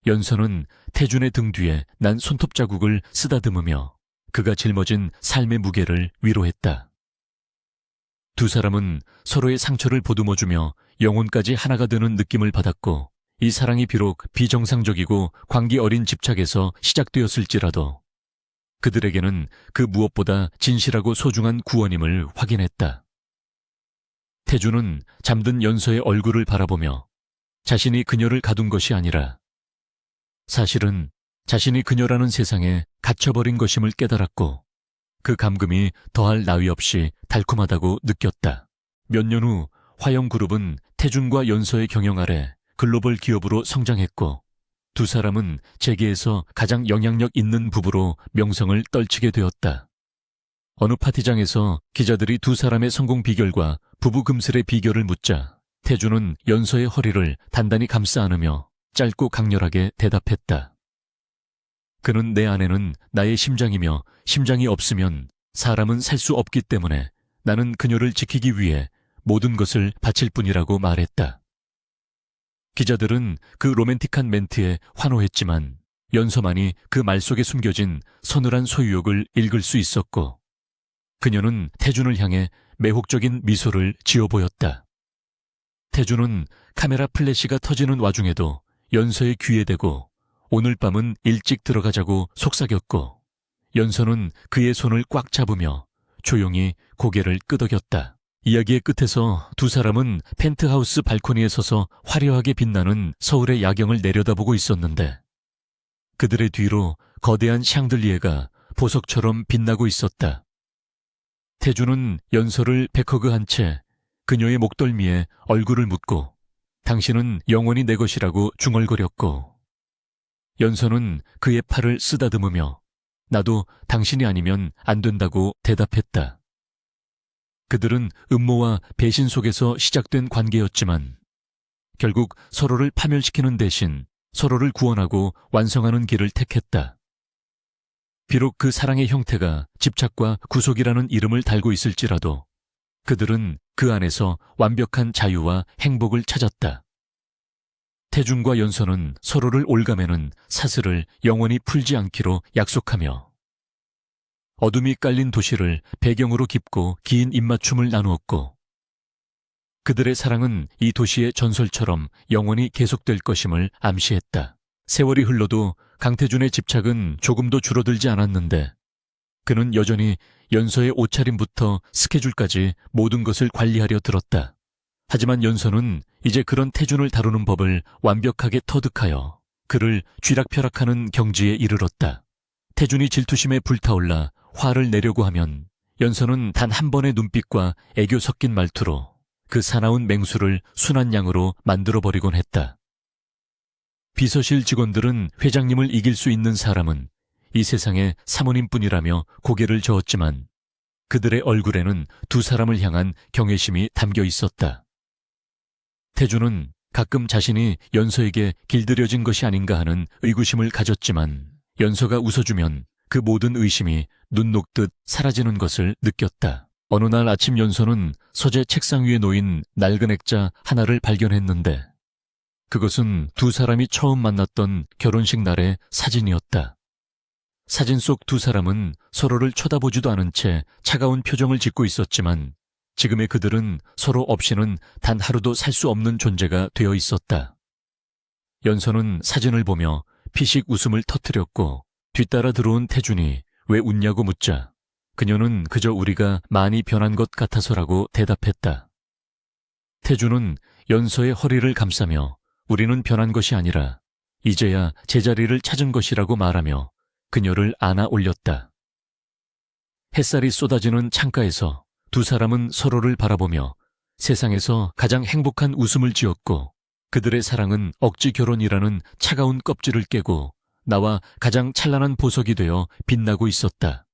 연서는 태준의 등 뒤에 난 손톱 자국을 쓰다듬으며 그가 짊어진 삶의 무게를 위로했다. 두 사람은 서로의 상처를 보듬어주며 영혼까지 하나가 되는 느낌을 받았고 이 사랑이 비록 비정상적이고 광기 어린 집착에서 시작되었을지라도 그들에게는 그 무엇보다 진실하고 소중한 구원임을 확인했다. 태준은 잠든 연서의 얼굴을 바라보며 자신이 그녀를 가둔 것이 아니라 사실은 자신이 그녀라는 세상에 갇혀버린 것임을 깨달았고 그 감금이 더할 나위 없이 달콤하다고 느꼈다. 몇 년 후 화영그룹은 태준과 연서의 경영 아래 글로벌 기업으로 성장했고 두 사람은 재계에서 가장 영향력 있는 부부로 명성을 떨치게 되었다. 어느 파티장에서 기자들이 두 사람의 성공 비결과 부부 금슬의 비결을 묻자 태준은 연서의 허리를 단단히 감싸 안으며 짧고 강렬하게 대답했다. 그는 내 아내는 나의 심장이며 심장이 없으면 사람은 살 수 없기 때문에 나는 그녀를 지키기 위해 모든 것을 바칠 뿐이라고 말했다. 기자들은 그 로맨틱한 멘트에 환호했지만 연서만이 그 말 속에 숨겨진 서늘한 소유욕을 읽을 수 있었고 그녀는 태준을 향해 매혹적인 미소를 지어 보였다. 태준은 카메라 플래시가 터지는 와중에도 연서의 귀에 대고 오늘 밤은 일찍 들어가자고 속삭였고 연서는 그의 손을 꽉 잡으며 조용히 고개를 끄덕였다. 이야기의 끝에서 두 사람은 펜트하우스 발코니에 서서 화려하게 빛나는 서울의 야경을 내려다보고 있었는데 그들의 뒤로 거대한 샹들리에가 보석처럼 빛나고 있었다. 태준은 연서를 백허그한 채 그녀의 목덜미에 얼굴을 묻고 당신은 영원히 내 것이라고 중얼거렸고 연서는 그의 팔을 쓰다듬으며 나도 당신이 아니면 안 된다고 대답했다. 그들은 음모와 배신 속에서 시작된 관계였지만 결국 서로를 파멸시키는 대신 서로를 구원하고 완성하는 길을 택했다. 비록 그 사랑의 형태가 집착과 구속이라는 이름을 달고 있을지라도 그들은 그 안에서 완벽한 자유와 행복을 찾았다. 태준과 연서는 서로를 올가매는 사슬을 영원히 풀지 않기로 약속하며 어둠이 깔린 도시를 배경으로 깊고 긴 입맞춤을 나누었고 그들의 사랑은 이 도시의 전설처럼 영원히 계속될 것임을 암시했다. 세월이 흘러도 강태준의 집착은 조금도 줄어들지 않았는데 그는 여전히 연서의 옷차림부터 스케줄까지 모든 것을 관리하려 들었다. 하지만 연서는 이제 그런 태준을 다루는 법을 완벽하게 터득하여 그를 쥐락펴락하는 경지에 이르렀다. 태준이 질투심에 불타올라 화를 내려고 하면 연서는 단 한 번의 눈빛과 애교 섞인 말투로 그 사나운 맹수를 순한 양으로 만들어버리곤 했다. 비서실 직원들은 회장님을 이길 수 있는 사람은 이 세상에 사모님뿐이라며 고개를 저었지만 그들의 얼굴에는 두 사람을 향한 경외심이 담겨 있었다. 태준은 가끔 자신이 연서에게 길들여진 것이 아닌가 하는 의구심을 가졌지만 연서가 웃어주면 그 모든 의심이 눈 녹듯 사라지는 것을 느꼈다. 어느 날 아침 연서는 서재 책상 위에 놓인 낡은 액자 하나를 발견했는데 그것은 두 사람이 처음 만났던 결혼식 날의 사진이었다. 사진 속 두 사람은 서로를 쳐다보지도 않은 채 차가운 표정을 짓고 있었지만 지금의 그들은 서로 없이는 단 하루도 살 수 없는 존재가 되어 있었다. 연서는 사진을 보며 피식 웃음을 터뜨렸고 뒤따라 들어온 태준이 왜 웃냐고 묻자 그녀는 그저 우리가 많이 변한 것 같아서라고 대답했다. 태준은 연서의 허리를 감싸며 우리는 변한 것이 아니라 이제야 제자리를 찾은 것이라고 말하며 그녀를 안아 올렸다. 햇살이 쏟아지는 창가에서 두 사람은 서로를 바라보며 세상에서 가장 행복한 웃음을 지었고 그들의 사랑은 억지 결혼이라는 차가운 껍질을 깨고 나와 가장 찬란한 보석이 되어 빛나고 있었다.